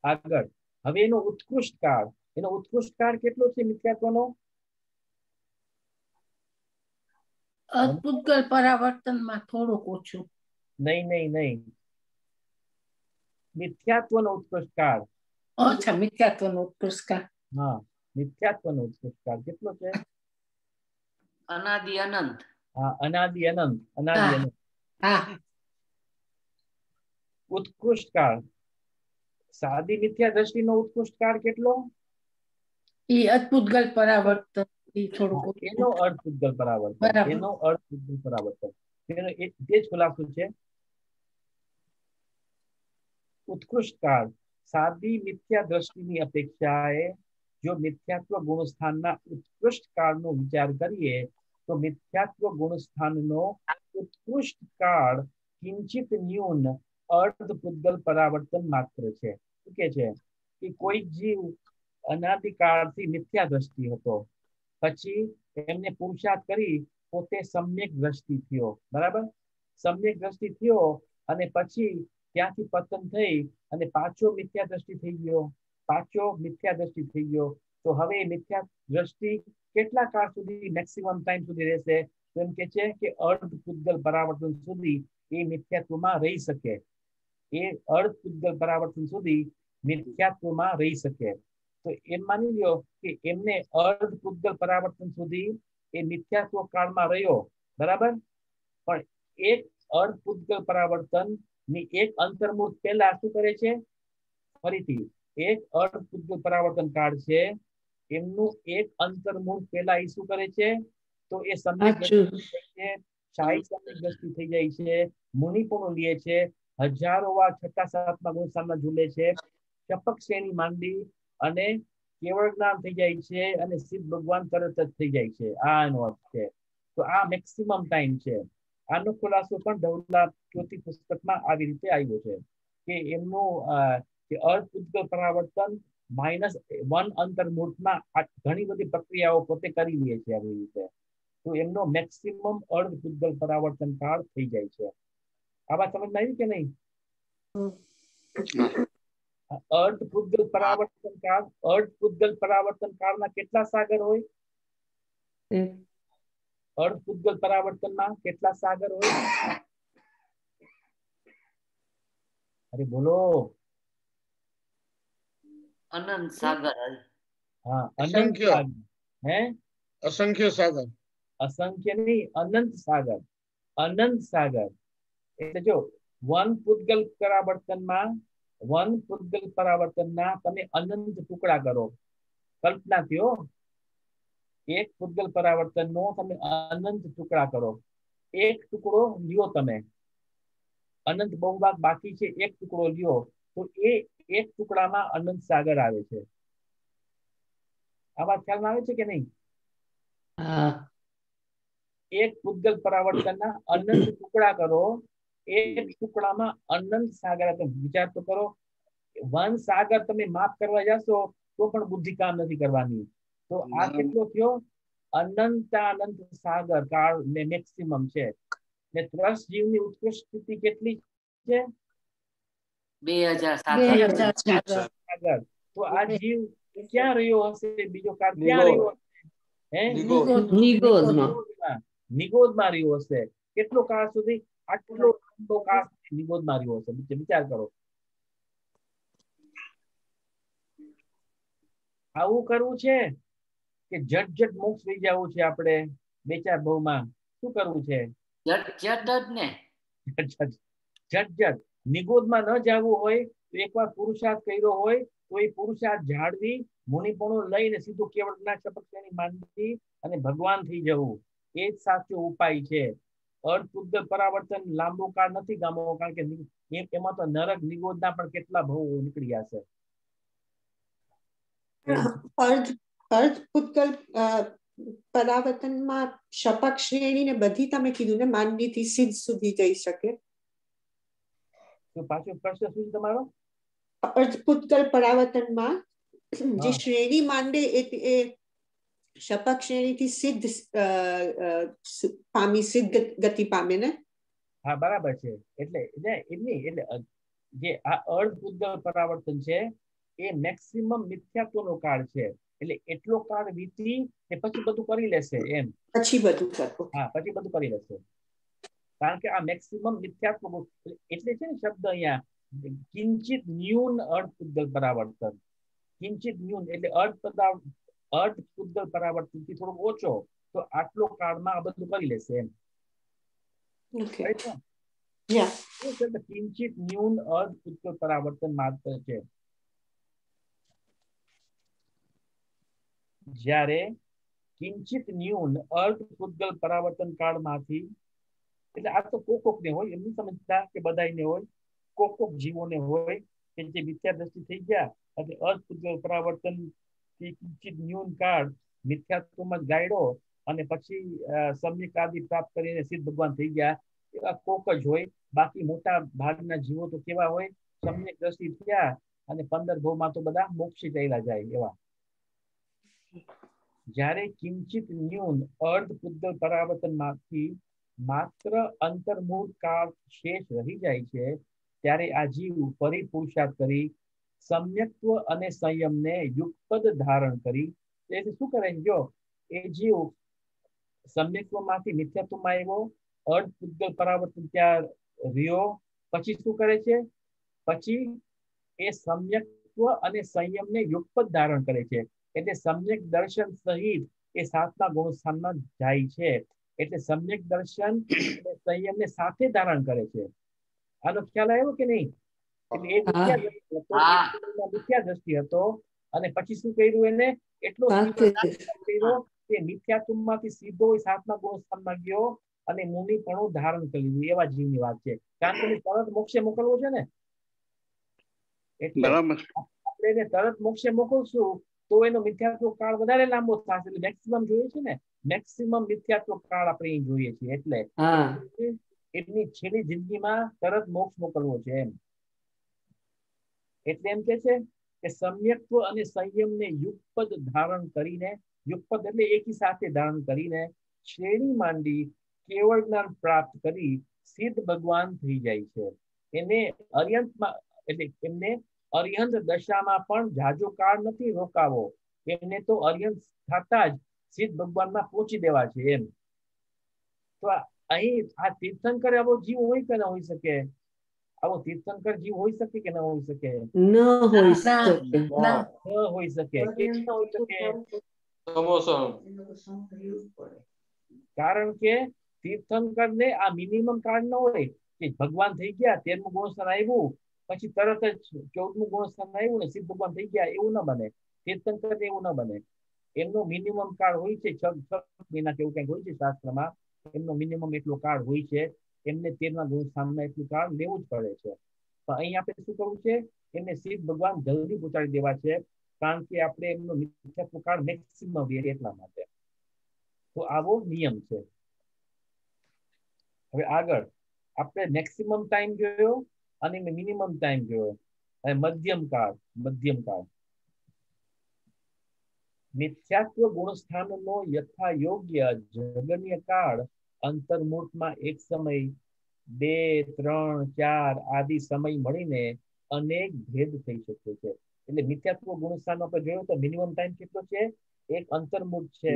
આગળ હવે એનો ઉત્કૃષ્ટ કાળ કેટલો છે મિથ્યાત્વનો? અર્થપૂતગલ પરાવર્તનમાં થોડુંક ઓછું. નહીં, મિથ્યાત્વનો ઉત્કૃષ્ટ કાળ. અચ્છા, મિથ્યાત્વનો ઉત્કૃષ્ટ કાળ. હા, મિથ્યાત્વનો ઉત્કૃષ્ટ કાળ કેટલો છે? અનાદિ અનંત. હા, અનાદિ અનંત. હા, ઉત્કૃષ્ટ કાળ, સાદી મિથ્યા દ્રષ્ટિનો ઉત્કૃષ્ટ કાળ કેટલો? એ અર્થપૂતગલ પરાવર્તન થોડુંક ઓછું. એનો અર્થપૂતગલ પરાવર્તન, બરાબર. એનો અર્થપૂતગલ પરાવર્તન, એનો તે જ ખુલાસો છે. ઉત્કૃષ્ટ કાળ સાદી મિથ્યા દ્રષ્ટિની અપેક્ષાએ જો મિથ્યાત્વ ગુણસ્થાનના ઉત્કૃષ્ટ કાળનો વિચાર કરીએ તો મિથ્યાત્વ ગુણસ્થાનનો ઉત્કૃષ્ટ કાળ કિંચિત ન્યૂન અર્ધપૂતગલ પરાવર્તન માત્ર છે. શું કે છે કે કોઈ જીવ અનાદિકાળથી મિથ્યા દ્રષ્ટિ હતો, પછી એમને પુરુષાર્થ કરી પોતે સમ્યક દ્રષ્ટિ થયો. બરાબર, સમ્યક દ્રષ્ટિ થયો અને પછી ત્યાંથી પતન થઈ અને પાછો મિથ્યા દ્રષ્ટિ થઈ ગયો. તો હવે મિથ્યા દ્રષ્ટિ કેટલા કાળ સુધી, મેક્સિમમ ટાઈમ સુધી રહેશે? તો એમ કે છે કે અર્ધપૂતગલ પરાવર્તન સુધી એ મિથ્યાત્વમાં રહી શકે. તો એમ માની લ્યો કે એમને અર્ધપૂતગલ પરાવર્તન સુધી એ મિથ્યાત્વ કાળમાં રહ્યો. બરાબર, પણ એક અર્ધપૂતગલ પરાવર્તન ની એક અંતર્મુહૂર્ત પહેલા શું કરે છે? ફરીથી એક અર્ધપૂતગલ પરાવર્તન કાળ છે, એમનું એક અંતર્મુહૂર્ત પહેલા એ શું કરે છે? તો એ સમ્યક દ્રષ્ટિ થઈ જાય છે, મુનિપણું લે છે, હજારો વાર છઠ્ઠા સાતમા ગુણસ્થાનમાં ઝૂલે છે, ચપક શ્રેણી માંડી અને કેવળ જ્ઞાન થઈ જાય છે અને સિદ્ધ ભગવાન તરત જ થઈ જાય છે. આ એનો અર્થ છે. તો આ મેક્સિમમ ટાઈમ છે. આનો ખુલાસો પણ ધવલા જ્યોતિ પુસ્તકમાં આવી રીતે આવ્યો છે કે એમનું અર્ધપૂતગલ પરાવર્તન -1 અંતર્મુહૂર્તમાં ઘણી બધી પ્રક્રિયાઓ પોતે કરી લે છે આવી રીતે. તો એમનો મેક્સિમમ અર્ધપૂતગલ પરાવર્તન કાળ થઈ જાય છે. આ વાત સમજમાં આવી કે નહીં? અર્ધપૂતગલ પરાવર્તન કાળમાં કેટલા સાગર હોય? અર્ધપૂતગલ પરાવર્તનમાં કેટલા સાગર હોય? અરે બોલો. અનંત સાગર. હા, અસંખ્ય. હે, અસંખ્ય સાગર. અસંખ્ય નહીં, અનંત સાગર. અનંત સાગર એટલે જો વન પૂતગલ પરાવર્તનના તમે અનંત ટુકડા કરો. કલ્પના થયો, એક પૂતગલ પરાવર્તનનો તમે અનંત ટુકડા કરો. એક ટુકડો લ્યો તમે, અનંત બહુભાગ બાકી છે, એક ટુકડો લ્યો તો એ એક ટુકડામાં અનંત સાગર આવે છે. આ વાત ખ્યાલમાં આવે છે કે નહીં? એક પૂતગલ પરાવર્તનના અનંત ટુકડા કરો, એક ટુકડામાં અનંત સાગર. વિચાર તો કરો, વન સાગર તમે માફ કરવા જશો તો પણ બુદ્ધિ કામ નથી કરવાની. તો આ કેટલો થયો? અનંત સાગર કાળ મેક્સિમમ છે. ને ત્રસ જીવની ઉત્કૃષ્ટ સ્થિતિ કેટલી છે? 2000 સાગર. તો આ જીવ ક્યાં રહ્યો હશે? બીજો કાળ ક્યાં રહ્યો હશે? નિગોદમાં રહ્યો હશે. કેટલો કાળ સુધી? આટલો કાળ નિગોદમાં રહ્યો હશે. વિચાર કરો. આવું કરવું છે કે જટ મોક્ષ લઈ જવું છે? આપણે 2-4 ભાવમાં શું કરવું છે? જટ નિગોદમાં ન જવું હોય તો એકવાર પુરુષાર્થ કર્યો હોય તો એ પુરુષાર્થ જાળવી મુનિપણું લઈને સીધું કેવળના ચપકની માંડી અને ભગવાન થઈ જવું, એ જ સાચો ઉપાય છે. અર્ધપૂતગલ પરાવર્તન લાંબો કાળ નથી ગામો, કારણ કે એમાં તો નરક નિગોદના પણ કેટલા ભાવો નીકળ્યા છે. અર્ધપૂતગલ પરાવર્તનમાં શપક શ્રેણી ને બધી તમે કીધું ને, માંડવી થી સિદ્ધ સુધી જઈ શકે. તો પાછો પ્રશ્ન શું તમારો? અર્ધપૂતગલ પરાવર્તનમાં જે શ્રેણી માંડે એ શપક શ્રેણી થી સિદ્ધ ગતિ પામે ને? હા, બરાબર છે. એટલે જે આ અર્ધપૂતગલ પરાવર્તન છે એ મેક્સિમમ મિથ્યાત્વનો કાળ છે. એટલે એટલો કાળ વીતી એ પછી બધું કરી લેશે એમ. પછી બધું કરવું. હા, પછી બધું કરી લેશે. કારણ કે આ મેક્સિમમ મિથ્યાત્વ એટલે છે ને શબ્દ અહીંયા કિંચિત ન્યૂન અર્ધ પૂતગલ પરાવર્તન. કિંચિત ન્યૂન એટલે અર્ધ પૂતગલ પરાવર્તન થી થોડો ઓછો, તો આટલો કાળમાં આ બધું કરી લેશે એમ. Okay. Right? Yeah. કિંચિત ન્યૂન અર્ધ પૂતગલ પરાવર્તન માત્ર છે. જ્યારે કિંચિત ન્યૂન અર્ધ પૂતગલ પરાવર્તન કાળમાંથી, એટલે આ તો કોક ને હોય, એમ નહીં સમજતા કે બધાને હોય, કોક જીવોને હોય કે જે મિથ્યા દ્રષ્ટિ થઈ ગયા એટલે અર્ધ પૂતગલ પરાવર્તન થી કિંચિત ન્યૂન કાળ મિથ્યાત્વમાં જ ગાયડો અને પછી સમ્યક આદિ પ્રાપ્ત કરીને સિદ્ધ ભગવાન થઈ ગયા, એવા કોક જ હોય. બાકી મોટા ભાગના જીવો તો કેવા હોય, સમ્યક દ્રષ્ટિ થયા અને 15 ભવમાં તો બધા મોક્ષી ચાલ્યા જાય એવા. જ્યારે કિંચિત ન્યૂન અર્ધ પૂતગલ પરાવર્તનમાંથી માત્ર અંતર્મુખ કાળ શેષ રહી જાય છે, ત્યારે આ જીવ ફરી પુરુષાર્થ કરી સમ્યક્ત્વ અને સંયમને યુગપદ ધારણ કરી. એટલે શું કરે છે? જો એ જીવ સમ્યક્ત્વમાંથી મિથ્યાત્વમાં આવ્યો, અર્ધ પૂતગલ પરાવર્તન ત્યાં રહ્યો, પછી શું કરે છે? પછી એ સમ્યક્ત્વ અને સંયમને યુગપદ ધારણ કરે છે. એટલે સમ્યક દર્શન સહિત એ 7મા ગુણસ્થાનમાં જાય છે. એટલે સમ્યક દર્શન અને સંયમને સાથે ધારણ કરે છે. આનો ખ્યાલ આવ્યો કે નહીં? એટલે એ મિથ્યા દ્રષ્ટિ હતો અને પછી શું કર્યું એને? એટલો કર્યો કે મિથ્યાત્વમાંથી સીધો 7મા ગુણસ્થાનમાં ગયો અને મુનિપણું ધારણ કરી લીધું. એવા જીવની વાત છે. કારણ કે તરત મોક્ષે મોકલવો છે ને, એટલે આપણે એને તરત મોક્ષે મોકલશું તો એનો મિથ્યાત્વ કાળ વધારે લાંબો થશે. એટલે મેક્સિમમ જોઈએ છે ને, મેક્સિમમ મિથ્યાત્વ કાળ આપણે જોઈએ છીએ. એટલે એમની છેલ્લી જિંદગીમાં તરત મોક્ષ મોકલવો છે એમ. એટલે એમ કે છે કે સમ્યક્ત્વ અને સંયમને યુગપદ ધારણ કરીને, યુગપદ એટલે એકી સાથે ધારણ કરીને શ્રેણી માંડી કેવળ જ્ઞાન પ્રાપ્ત કરી સિદ્ધ ભગવાન થઈ જાય છે. એને અર્યંતમાં એટલે એમને અર્યંત દશામાં પણ જાજો કાળ નથી રોકાવો, એમને તો અર્યંત થતા જ સિદ્ધ ભગવાનમાં પહોંચી દેવા છે એમ. તો અહીં આ તીર્થંકર આવો જીવ હોય કે ના હોઈ શકે? આવો તીર્થંકર જીવ હોઈ શકે કે ના હોઈ શકે? ન હોઈ શકે. હોઈ શકે. કેમ ન હોઈ શકે? કારણ કે તીર્થંકર ને આ મિનિમમ કાળ ન હોય કે ભગવાન થઈ ગયા, 13મું ગુણસ્થાન આવ્યું પછી તરત જ 14મું ગુણસ્થાન આવ્યું ને સિદ્ધ ભગવાન થઈ ગયા, એવું ન બને. તીર્થંકર એવું ન બને. એમનો મિનિમમ કાળ હોય છે 6 મહિના કેવું કંઈક હોય છે શાસ્ત્રમાં. એમનો મિનિમમ એટલો કાળ હોય છે. એમને 13મા ગુણસ્થાનમાં એટલું કાળ લેવું જ પડે છે. પણ અહીં આપણે શું કરવું છે? એમને સિદ્ધ ભગવાન જલ્દી પહોંચાડી દેવા છે, કારણ કે આપણે એમનો મિથ્યાત્વ કાળ મેક્સિમમ એટલા માટે. તો આવો નિયમ છે. હવે આગળ આપણે મેક્સિમમ ટાઈમ જોયો અને મિનિમમ ટાઈમ જોયો. હવે મધ્યમ કાળ. મિથ્યાત્વ ગુણસ્થાનનો યથા યોગ્ય જગન્ય કાળ અંતર્મુહૂર્તમાં એક સમય, 2, 3, 4 આદિ સમય મળીને અનેક ભેદ થઈ શકે છે. એટલે મિથ્યાત્વ ગુણસ્થાન આપણે જોયું તો મિનિમમ ટાઈમ કેટલો છે? એક અંતર્મુહૂર્ત છે.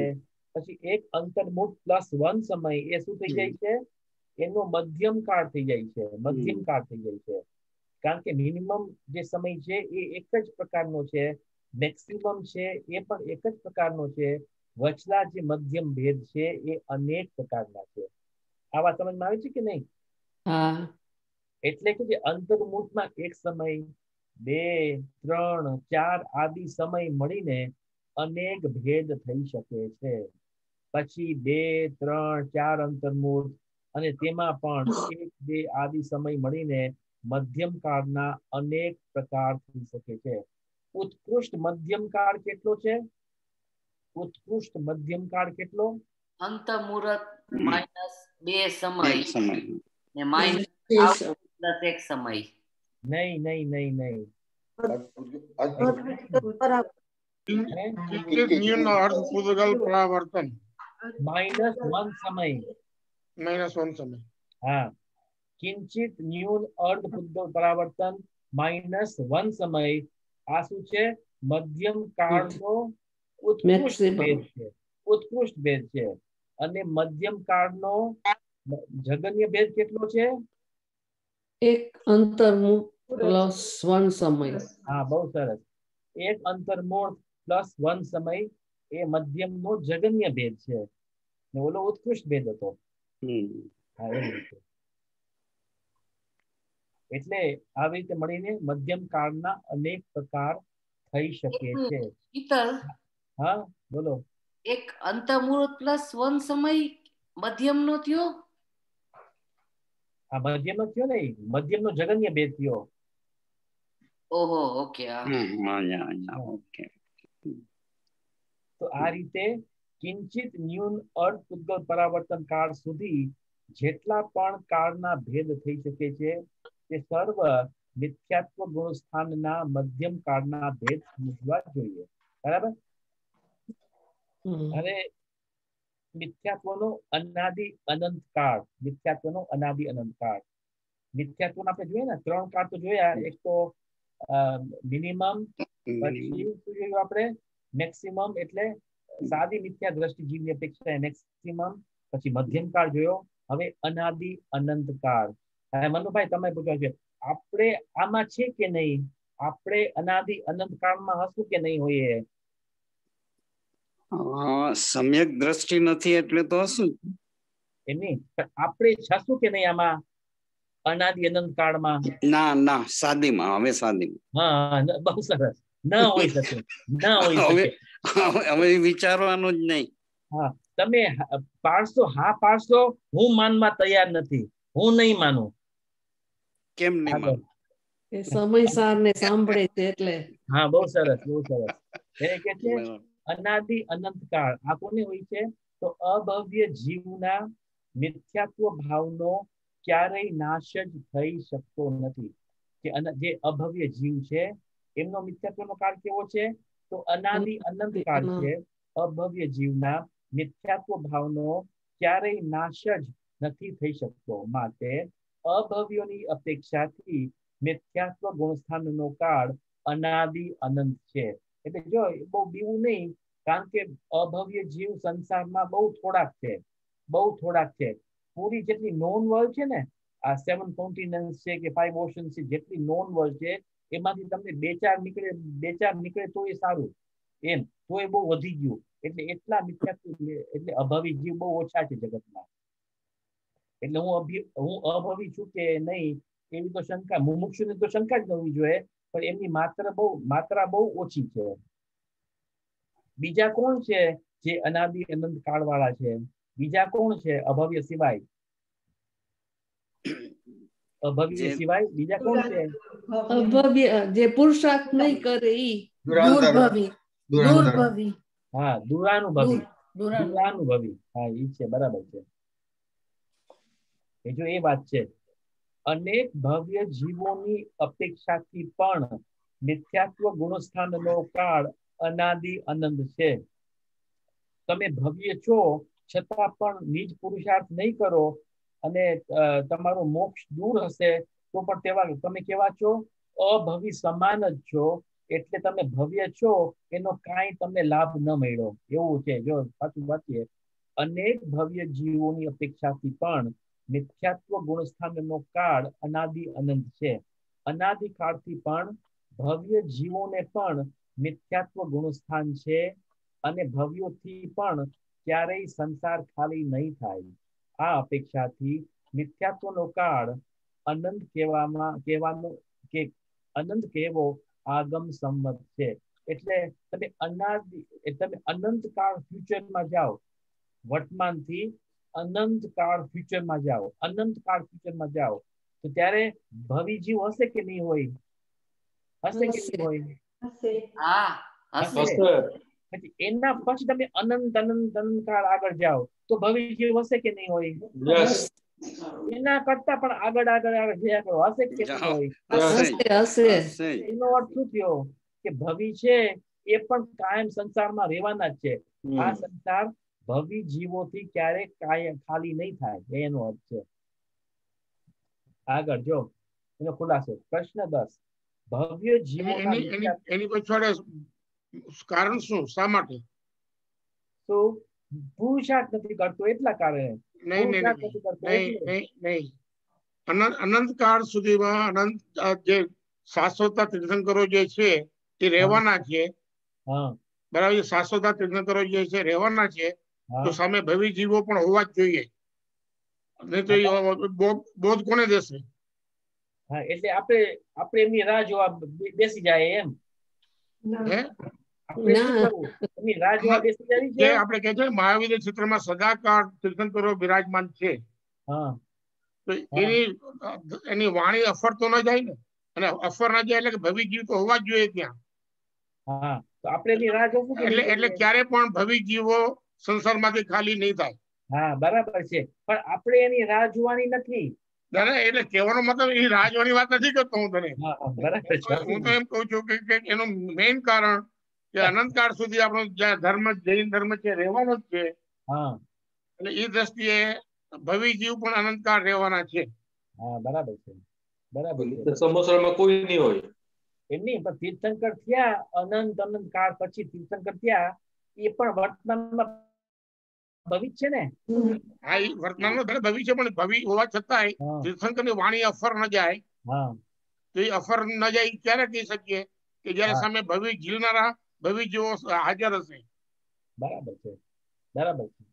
પછી એક અંતર્મુહૂર્ત પ્લસ 1 સમય એ શું થઈ જાય છે? એનો મધ્યમ કાળ થઈ જાય છે. મધ્યમ કાળ થઈ જાય છે. કારણ કે મિનિમમ જે સમય છે એ એક જ પ્રકારનો છે, મેક્સિમમ છે એ પણ એક જ પ્રકારનો છે, વચલા જે મધ્યમ ભેદ છે એ અનેક પ્રકારના છે. આ વાત સમજમાં આવે છે કે નહીં? એટલે કે જે અંતર્મુહૂર્તમાં એક સમય, 2, 3, 4 આદિ સમય મળીને અનેક ભેદ થઈ શકે છે. પછી 2, 3, 4 અંતર્મુહૂર્ત અને તેમાં પણ 1, 2 આદિ સમય મળીને મધ્યમ કાળના અનેક પ્રકાર થઈ શકે છે. ઉત્કૃષ્ટ મધ્યમ કાળ કેટલો છે? ઉત્કૃષ્ટ મધ્યમ કાળ કેટલો? અંતર્મુહૂર્ત -2 સમય ને -1 સમય. નહીં. કિંચિત ન્યૂન અર્ધ પૂતગલ પરાવર્તન -1 સમય. -1 સમય. હા, કિંચિત ન્યૂન અર્ધ પૂતગલ પરાવર્તન -1 સમય. આ શું છે? મધ્યમ કાળનો ઉત્કૃષ્ટ ભેદ છે, ઉત્કૃષ્ટ ભેદ છે. અને મધ્યમ કાળનો જગન્ય ભેદ કેટલો છે? એક અંતર્મુખ +1 સમય. હા, બહુ સરસ. એક અંતર્મુખ +1 સમય એ મધ્યમનો જગન્ય ભેદ છે, ને ઓલો ઉત્કૃષ્ટ ભેદ હતો. હા, એવી રીતે. એટલે આવી રીતે મળીને મધ્યમ કાળના અનેક પ્રકાર થઈ શકે છે. શીતલ, હા બોલો. એક અંતર્મુહૂર્ત +1 સમય મધ્યમનો થયો? આ મધ્યમનો થયો ને, મધ્યમનો જગન્ય ભેદ થયો. ઓહો, ઓકે. ઓકે. તો આ રીતે કિંચિત ન્યૂન અર્ધ ઉદ્ગલ પરાવર્તન કાળ સુધી જેટલા પણ કાળના ભેદ થઈ શકે છે તે સર્વ મિથ્યાત્વ ગુણસ્થાનના મધ્યમ કાળના ભેદ સમજવા જોઈએ. બરાબર? હવે મિથ્યાત્વનો અનાદિ અનંત કાળ, મિથ્યાત્વનો અનાદિ અનંત કાળ. મિથ્યાત્વનો આપણે જોઈએ ને 3 કાળ તો જોયા. એક તો મિનિમમ, પછી શું જોયું આપણે? મેક્સિમમ, એટલે સાદી મિથ્યા દ્રષ્ટિ જીવની અપેક્ષા મેક્સિમમ. પછી મધ્યમ કાળ જોયો. હવે અનાદિ અનંત કાળ. મનુભાઈ તમે પૂછો છો, આપણે આમાં છે કે નહીં? આપણે અનાદિ અનંત કાળમાં હશું કે નહીં હોઈએ? સમ્યક દ્રષ્ટિ નથી એટલે તો હશું. એમની આપણે છશું કે નહીં આમાં અનાદિ અનંત કાળમાં? ના ના, સાદીમાં. હવે સાદીમાં. હા, બહુ સરસ. ના હોઈ શકે, ના હોઈ શકે. હવે વિચારવાનું જ નહીં. હા, તમે પાડશો, હા પાડશો, હું માનવા તૈયાર નથી, હું નહીં માનું. કેમ નહીં માનું? સમયસાર ને સાંભળે છે એટલે. હા, બહુ સરસ, બહુ સરસ. એને કે છે અનાદિ અનંત કાળ. આ કોને હોય છે? તો અભવ્ય જીવના મિથ્યાત્વ ભાવનો ક્યારેય નાશ જ થઈ શકતો નથી. જે અભવ્ય જીવ છે એમનો મિથ્યાત્વનો કાળ કેવો છે? તો અનાદિ અનંત કાળ છે. અભવ્ય જીવના મિથ્યાત્વ ભાવનો ક્યારેય નાશ જ નથી થઈ શકતો. માટે અભવ્યોની અપેક્ષાથી મિથ્યાત્વ ગુણસ્થાનનો કાળ અનાદિ અનંત છે. એટલે જો બહુ બીવું નહીં, કારણ કે અભવ્ય જીવ સંસારમાં બહુ થોડાક છે, બહુ થોડાક છે. પૂરી જેટલી નોન વર્લ્ડ છે ને, આ 7 કોન્ટિનેન્ટ્સ છે કે 5 ઓશન્સ છે, જેટલી નોન વર્લ્ડ છે એમાંથી તમને 2-4 નીકળે તો એ સારું, એમ તો એ બહુ વધી ગયું. એટલે એટલા મિથ્યાત્વ, એટલે અભવી જીવ બહુ ઓછા છે જગતમાં. એટલે હું અભવી છું કે નહીં એવી તો શંકા, મુમુક્ષુની તો શંકા જ ન હોવી જોઈએ, પણ એમની માત્રા બહુ ઓછી છે. બીજા કોણ છે જે અનાદિ અનંત કાળ વાળા છે? બીજા કોણ છે અભવ્ય સિવાય? અભવ્ય સિવાય બીજા કોણ છે? અભવ્ય જે પુરુષાર્થ નહીં કરે ઈ દુર્ભવી. હા, દુરાનુભવી. દુરાનુભવી. હા, ઈ છે, બરાબર છે. એ જો એ વાત છે. અનેક ભવ્ય જીવોની અપેક્ષાથી પણ મિથ્યાત્વ ગુણસ્થાનનો કાળ અનાદિ અનંત છે. તમે ભવ્ય છો છતાં પણ નિજ પુરુષાર્થ નહીં કરો અને તમારો મોક્ષ દૂર હશે તો પણ તમે કેવા છો? અભવી સમાન જ છો. એટલે તમે ભવ્ય છો એનો કાંઈ તમને લાભ ન મળ્યો એવું છે. જો પાછું વાંચીએ, અનેક ભવ્ય જીવોની અપેક્ષાથી પણ મિથ્યાત્વ ગુણસ્થાનનો કાળ અનાદિ અનંત છે. અનાદિ કાળથી પણ ભવ્ય જીવોને પણ મિથ્યાત્વ ગુણસ્થાન છે અને ભવ્યોથી પણ ક્યારેય સંસાર ખાલી નહીં થાય. આ અપેક્ષાથી મિથ્યાત્વનો કાળ અનંત કહેવાનો કે અનંત કહેવો આગમ સંમત છે. એટલે તમે અનંત કાળ ફ્યુચરમાં જાઓ, વર્તમાનથી અનંત કાળ ફ્યુચરમાં જાઓ, અનંત કાળ ફ્યુચરમાં જાઓ, તો ત્યારે ભવિ જીવ હશે કે નહીં હોય? હશે કે નહીં હોય? હશે. પછી એના પછી તમે અનંત કાળ આગળ જાઓ તો ભવિ જીવ હશે કે નહીં હોય? એના કરતા પણ આગળ જયા કરો, હશે કે નહીં હોય? એનો અર્થ શું થયો? કે ભવિ છે એ પણ કાયમ સંસારમાં રહેવાના જ છે. આ સંસાર ભવિ જીવોથી ક્યારેક ખાલી નહીં થાય, એનો અર્થ છે. આગળ જો એનો ખુલાસો. પ્રશ્ન 10. ભવ્ય જીવોના એની પાછળ કારણ શું, શા માટે? તો પુરુષાર્થ નથી કરતો એટલા કારણે. નહીં, અનંત કાળ સુધીમાં અનંત જે શાશ્વત તીર્થંકરો જે છે એ રહેવાના છે. બરાબર, શાશ્વત તીર્થંકરો જે છે રહેવાના છે, તો સામે ભવિ જીવો પણ હોવા જ જોઈએ, નહીં તો બોધ કોને દેશે? હા, એટલે આપણે એમની રાહ જોવા બેસી જાય એમ. આપણે કહે છે મહાવીર ક્ષેત્રમાં સદાકાળ તીર્થંકરો બિરાજમાન છે, તો એની વાણી અફર તો ન જાય ને, અને અફર ના જાય એટલે કે ભવિ જીવ તો હોવા જ જોઈએ ત્યાં. તો આપણે એની રાહ જોવું એટલે ક્યારે પણ ભવિ જીવો સંસારમાંથી ખાલી નહીં થાય. હા, બરાબર છે, પણ આપણે એની રાહ જોવાની નથી. એટલે કહેવાનો મતલબ એ રાહ જોવાની વાત નથી કરતો હું તને. હું તો એમ કઉ છું કે એનું મેઇન કારણ કે અનંતકાળ સુધી આપણો ધર્મ, જૈન ધર્મ છે, રહેવાનો જ છે. એટલે એ દ્રષ્ટિએ ભવિ જીવ પણ અનંતકાળ રહેવાના છે. હા, બરાબર છે, બરાબર છે. સમોસામાં કોઈ નહીં હોય એમ નહીં, પણ તીર્થંકર થયા અનંત કાળ પછી તીર્થંકર થયા, એ પણ વર્તમાનમાં ભવિ છે ને. હા, એ વર્તમાનનો ભવિ છે, પણ ભવિ હોવા છતાંય તીર્થંકરની વાણી અફર ન જાય. તો એ અફર ન જાય ક્યારે કહી શકીએ? કે જયારે સામે ભવિ જીવનારા ભવિ જેવો હાજર હશે. બરાબર છે, બરાબર છે.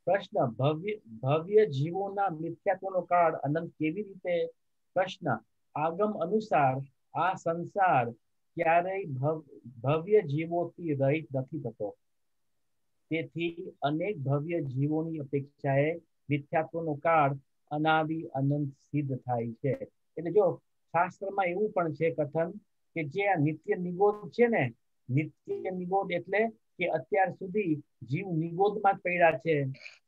પ્રશ્ન, ભવ્ય જીવોના મિથ્યાત્વનો કાળ અનંત કેવી રીતે? પ્રશ્ન, આગમ અનુસાર આ સંસાર ક્યારેય ભવ્ય જીવોથી રહિત નથી થતો, તેથી અનેક ભવ્ય જીવોની અપેક્ષાએ મિથ્યાત્વનો કાળ અનાદિ અનંત સિદ્ધ થાય છે. એટલે જો શાસ્ત્રમાં એવું પણ છે કથન કે જે આ નિત્ય નિગોદ છે ને, નિત્ય નિગોદ એટલે કે અત્યાર સુધી જીવ નિગોદમાં જ પડ્યા છે,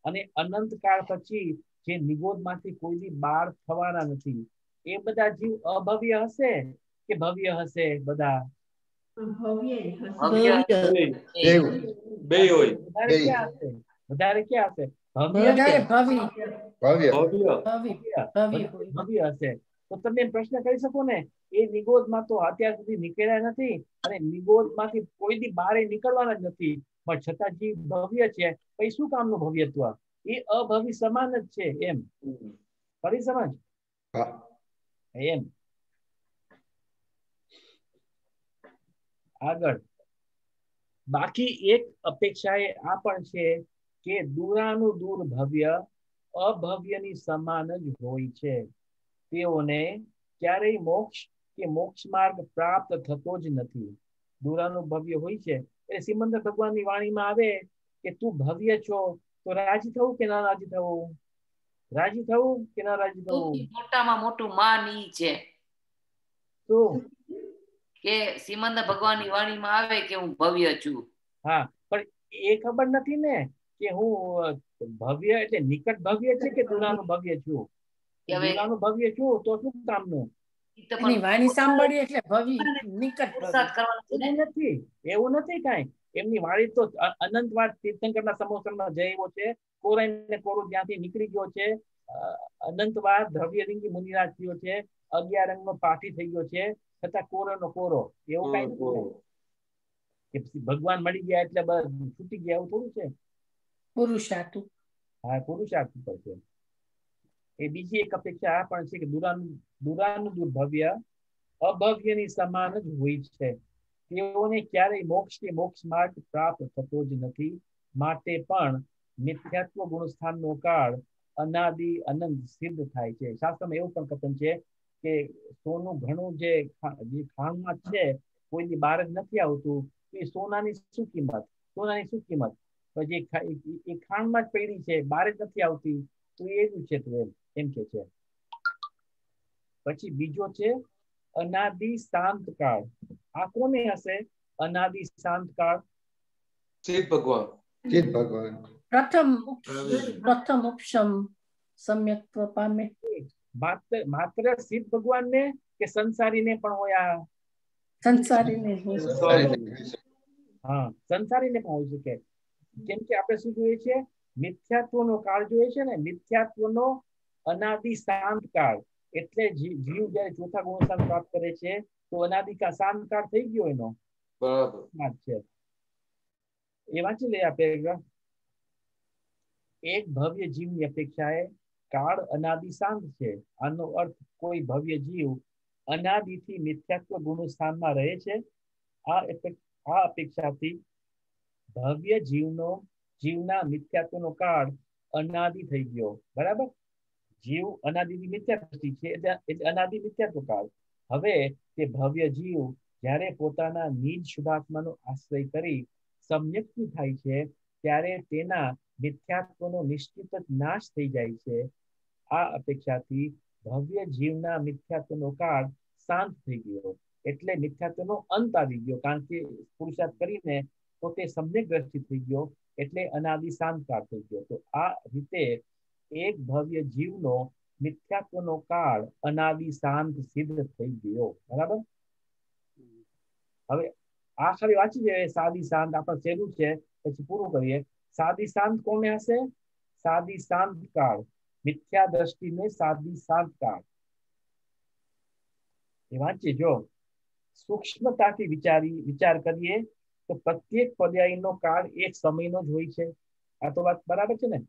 અને અનંત કાળ પછી જે નિગોદમાંથી કોઈ દી બહાર થવાના નથી, એ બધા જીવ અભવ્ય હશે કે ભવ્ય હશે? બધા વધારે ક્યાં હશે? ભવ્ય હશે. તો તમે પ્રશ્ન કરી શકો ને, એ નિગોદમાં તો અત્યાર સુધી નીકળ્યા નથી, અને નિગોદમાંથી કોઈ દી બહાર નીકળવાના જ નથી, પણ છતાં જે ભવ્ય છે, પછી શું કામનું ભવ્યત્વ? એ અભવ્ય સમાન જ છે એમ. ફરી સમજ એમ. આગળ બાકી એક અપેક્ષા એ આ પણ છે કે દૂરાનું દૂર ભવ્ય અભવ્યની સમાન જ હોય છે. તેઓને ક્યારેય મોક્ષ કે મોક્ષ માર્ગ પ્રાપ્ત થતો જ નથી. દૂરાનું ભવ્ય હોય છે એટલે સિમંદર ભગવાનની વાણીમાં આવે કે તું ભવ્ય છો, તો રાજી થવું કે ના રાજી થવું? રાજી થવું કે ના રાજી થવું? મોટામાં મોટું માન ઈ છે શું કે સિમંદર ભગવાનની વાણીમાં આવે કે હું ભવ્ય છું. હા, પણ એ ખબર નથી ને કે હું ભવ્ય એટલે નિકટ ભવ્ય છે કે દૂરાનું ભવ્ય છું? દૂરાનું ભવ્ય છું તો શું કામનું? વાણી સાંભળીએ એટલે ભવ્ય નિકટ એવું નથી કાંઈ. એમની વાણી તો અનંતવાર તીર્થંકરના સમોસરમાં જઈ આવ્યો છે, કોરાઈને કોરો જ્યાંથી નીકળી ગયો છે, અનંતવાર દ્રવ્યલિંગી મુનિરાજ થયો છે, 11 રંગનો પાઠી થઈ ગયો છે, છતાં કોરોનો કોરો. એવું કઈ નથી કે ભગવાન મળી ગયા એટલે છૂટી ગયા, એવું થોડું છે. પુરુષાર્થ. હા, પુરુષાર્થ ઉપર છે. એ બીજી એક અપેક્ષા આ પણ છે કે દૂરાનું દૂર ભવ્ય અભવ્યની સમાન જ હોય છે. તેઓને ક્યારેય મોક્ષ કે મોક્ષ માર્ગ પ્રાપ્ત થતો જ નથી, માટે પણ મિથ્યાત્વ ગુણસ્થાનનો કાળ અનાદિ અનંત સિદ્ધ થાય છે. શાસ્ત્રમાં એવું પણ કથન છે કે સોનું ઘણું જે ખાણમાં છે, કોઈની બહાર જ નથી આવતું, એ સોનાની શું કિંમત? સોનાની શું કિંમત? પછી એ ખાણમાં જ પડી છે, બહાર જ નથી આવતી, તો એવું છે. તો એમ કે છે. પછી બીજો છે અનાદિ શાંત કાળ. આ કોને હશે અનાદિ શાંત કાળ? શિવ ભગવાન. પ્રથમ ઉપશમ સમ્યક્ત્વ પામે. માત્ર શિવ ભગવાન ને કે સંસારીને પણ હોય? આ સંસારીને. હા, સંસારીને પણ હોઈ શકે. કેમ કે આપણે શું જોઈએ છે? મિથ્યાત્વનો કાળ જોઈએ છે ને, મિથ્યાત્વનો અનાદિ શાંત કાળ. એટલે જીવ જ્યારે ચોથા ગુણસ્થાન પ્રાપ્ત કરે છે તો અનાદિકાળ શાંત કાળ થઈ ગયો એનો. બરાબર છે એ વાંચી લે આ પેરેગ્રાફ. એક ભવ્ય જીવની અપેક્ષાએ કાળ અનાદિ શાંત છે. આનો અર્થ કોઈ ભવ્ય જીવ અનાદિથી મિથ્યાત્વ ગુણસ્થાનમાં રહે છે. આ અપેક્ષાથી ભવ્ય જીવના મિથ્યાત્વનો કાળ અનાદિ થઈ ગયો. બરાબર, જીવ અનાદિથી મિથ્યાત્વ છે એટલે અનાદિ મિથ્યાત્વ કાળ. હવે તે ભવ્ય જીવ જ્યારે પોતાના નિજ શુદ્ધાત્માનો આશ્રય કરી સમ્યક્તિ થાય છે ત્યારે તેના મિથ્યાત્વનો નિશ્ચિત જ નાશ થઈ જાય છે. આ અપેક્ષાથી ભવ્ય જીવના મિથ્યાત્વનો કાળ શાંત થઈ ગયો એટલે મિથ્યાત્વનો અંત આવી ગયો. કારણ કે પુરુષાર્થ કરીને પોતે સમ્યક દ્રષ્ટિ થઈ ગયો એટલે અનાદિ શાંત કાળ થઈ ગયો. તો આ રીતે એક ભવ્ય જીવનો મિથ્યાત્વનો કાળ અનાદિ શાંત સિદ્ધ થઈ ગયો. બરાબર, હવે આ ખાલી વાંચી જાય. સાદી શાંત આપણે સહેલું છે, પછી પૂરું કરીએ. સાદી શાંત કોને હશે? સાદી શાંત કાળ, મિથ્યા દ્રષ્ટિને સાદી શાંત કાળ. એ વાંચીએ. જો સૂક્ષ્મતાથી વિચાર કરીએ તો પ્રત્યેક પર્યાયનો કાળ એક સમયનો જ હોય છે. આ તો વાત બરાબર છે ને?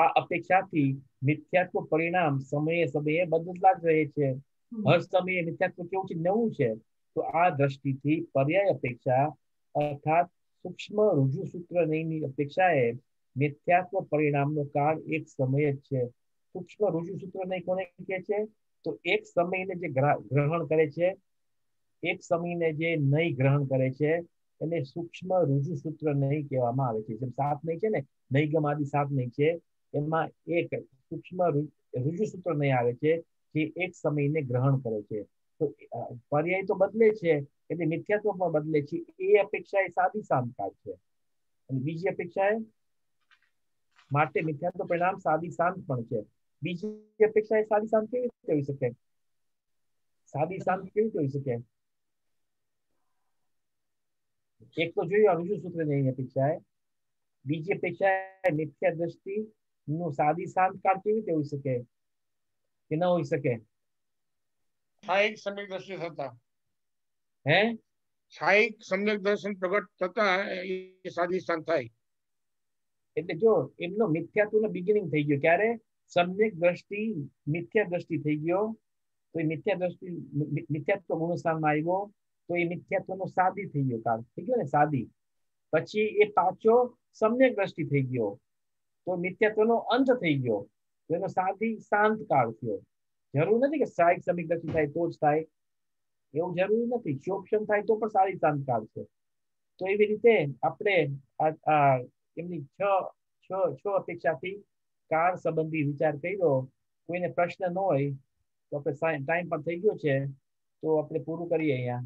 આ અપેક્ષાથી મિથ્યાત્વ પરિણામ સમયે સમયે બદલતા જ રહે છે. હર સમયે મિથ્યાત્વ કેવું છે? નવું છે. તો આ દ્રષ્ટિથી પર્યાય અપેક્ષા અર્થાત સૂક્ષ્મ રુજુસૂત્ર નયની અપેક્ષાએ મિથ્યાત્વ પરિણામનો કાળ એક સમય જ છે. સૂક્ષ્મ રુજુસૂત્ર નય કોને કહે છે? તો એક સમયને જે ગ્રહણ કરે છે, એક સમયને જે નય ગ્રહણ કરે છે એને સૂક્ષ્મ રુજુસૂત્ર નય કહેવામાં આવે છે. જેમ સાત નય છે ને, નયગમ આદિ સાત નય છે, એમાં એક સૂક્ષ્મ રુજુસૂત્ર નય આવે છે જે એક સમયને ગ્રહણ કરે છે. તો પર્યાય તો બદલે છે એટલે મિથ્યાત્વ પણ બદલે છે. એ અપેક્ષા એ સાદી શાંત કાળ છે. અને બીજી અપેક્ષા માટે મિથ્યાત્વ પરિણામ સાદી શાંત પણ છે. બીજી અપેક્ષા એ સાદી શાંત કેવી રીતે હોઈ શકે? સાદી શાંત કેવી રીતે હોઈ શકે? એક તો જોયું રુજુસૂત્ર નયની અપેક્ષા. બીજી અપેક્ષા મિથ્યા દ્રષ્ટિ નું સાદી શાંત કાળ કેવી રીતે હોઈ શકે કે ન હોઈ શકે? છાયિક સમ્યક દર્શન થતા, હે છાયિક સમ્યક દર્શન પ્રગટ થતા એ સાદી શાંત થાય. એટલે જો એમનો મિથ્યાત્વનો બિગિનિંગ થઈ ગયો. ક્યારે? સમ્યક દ્રષ્ટિ મિથ્યા દ્રષ્ટિ થઈ ગયો તો એ મિથ્યા દ્રષ્ટિ મિથ્યાત્વ ગુણસ્થાનમાં આવ્યો તો એ મિથ્યાત્વનો સાદી થઈ ગયો કાળ. થઈ ગયો ને સાદી. પછી એ પાછો સમ્યક દ્રષ્ટિ થઈ ગયો તો મિથ્યાત્વનો અંત થઈ ગયો તો એનો સાદી શાંત કાળ થયો. જરૂર નથી કે સાહિક સમ્યક દ્રષ્ટિ થાય તો જ થાય, એવું જરૂરી નથી. શોક્ષમ થાય તો પણ સાદી શાંત કાળ છે. તો એવી રીતે આપણે એમની છ અપેક્ષાથી કાળ સંબંધી વિચાર કર્યો. કોઈને પ્રશ્ન ન હોય તો આપણે ટાઈમ પણ થઈ ગયો છે તો આપણે પૂરું કરીએ અહીંયા.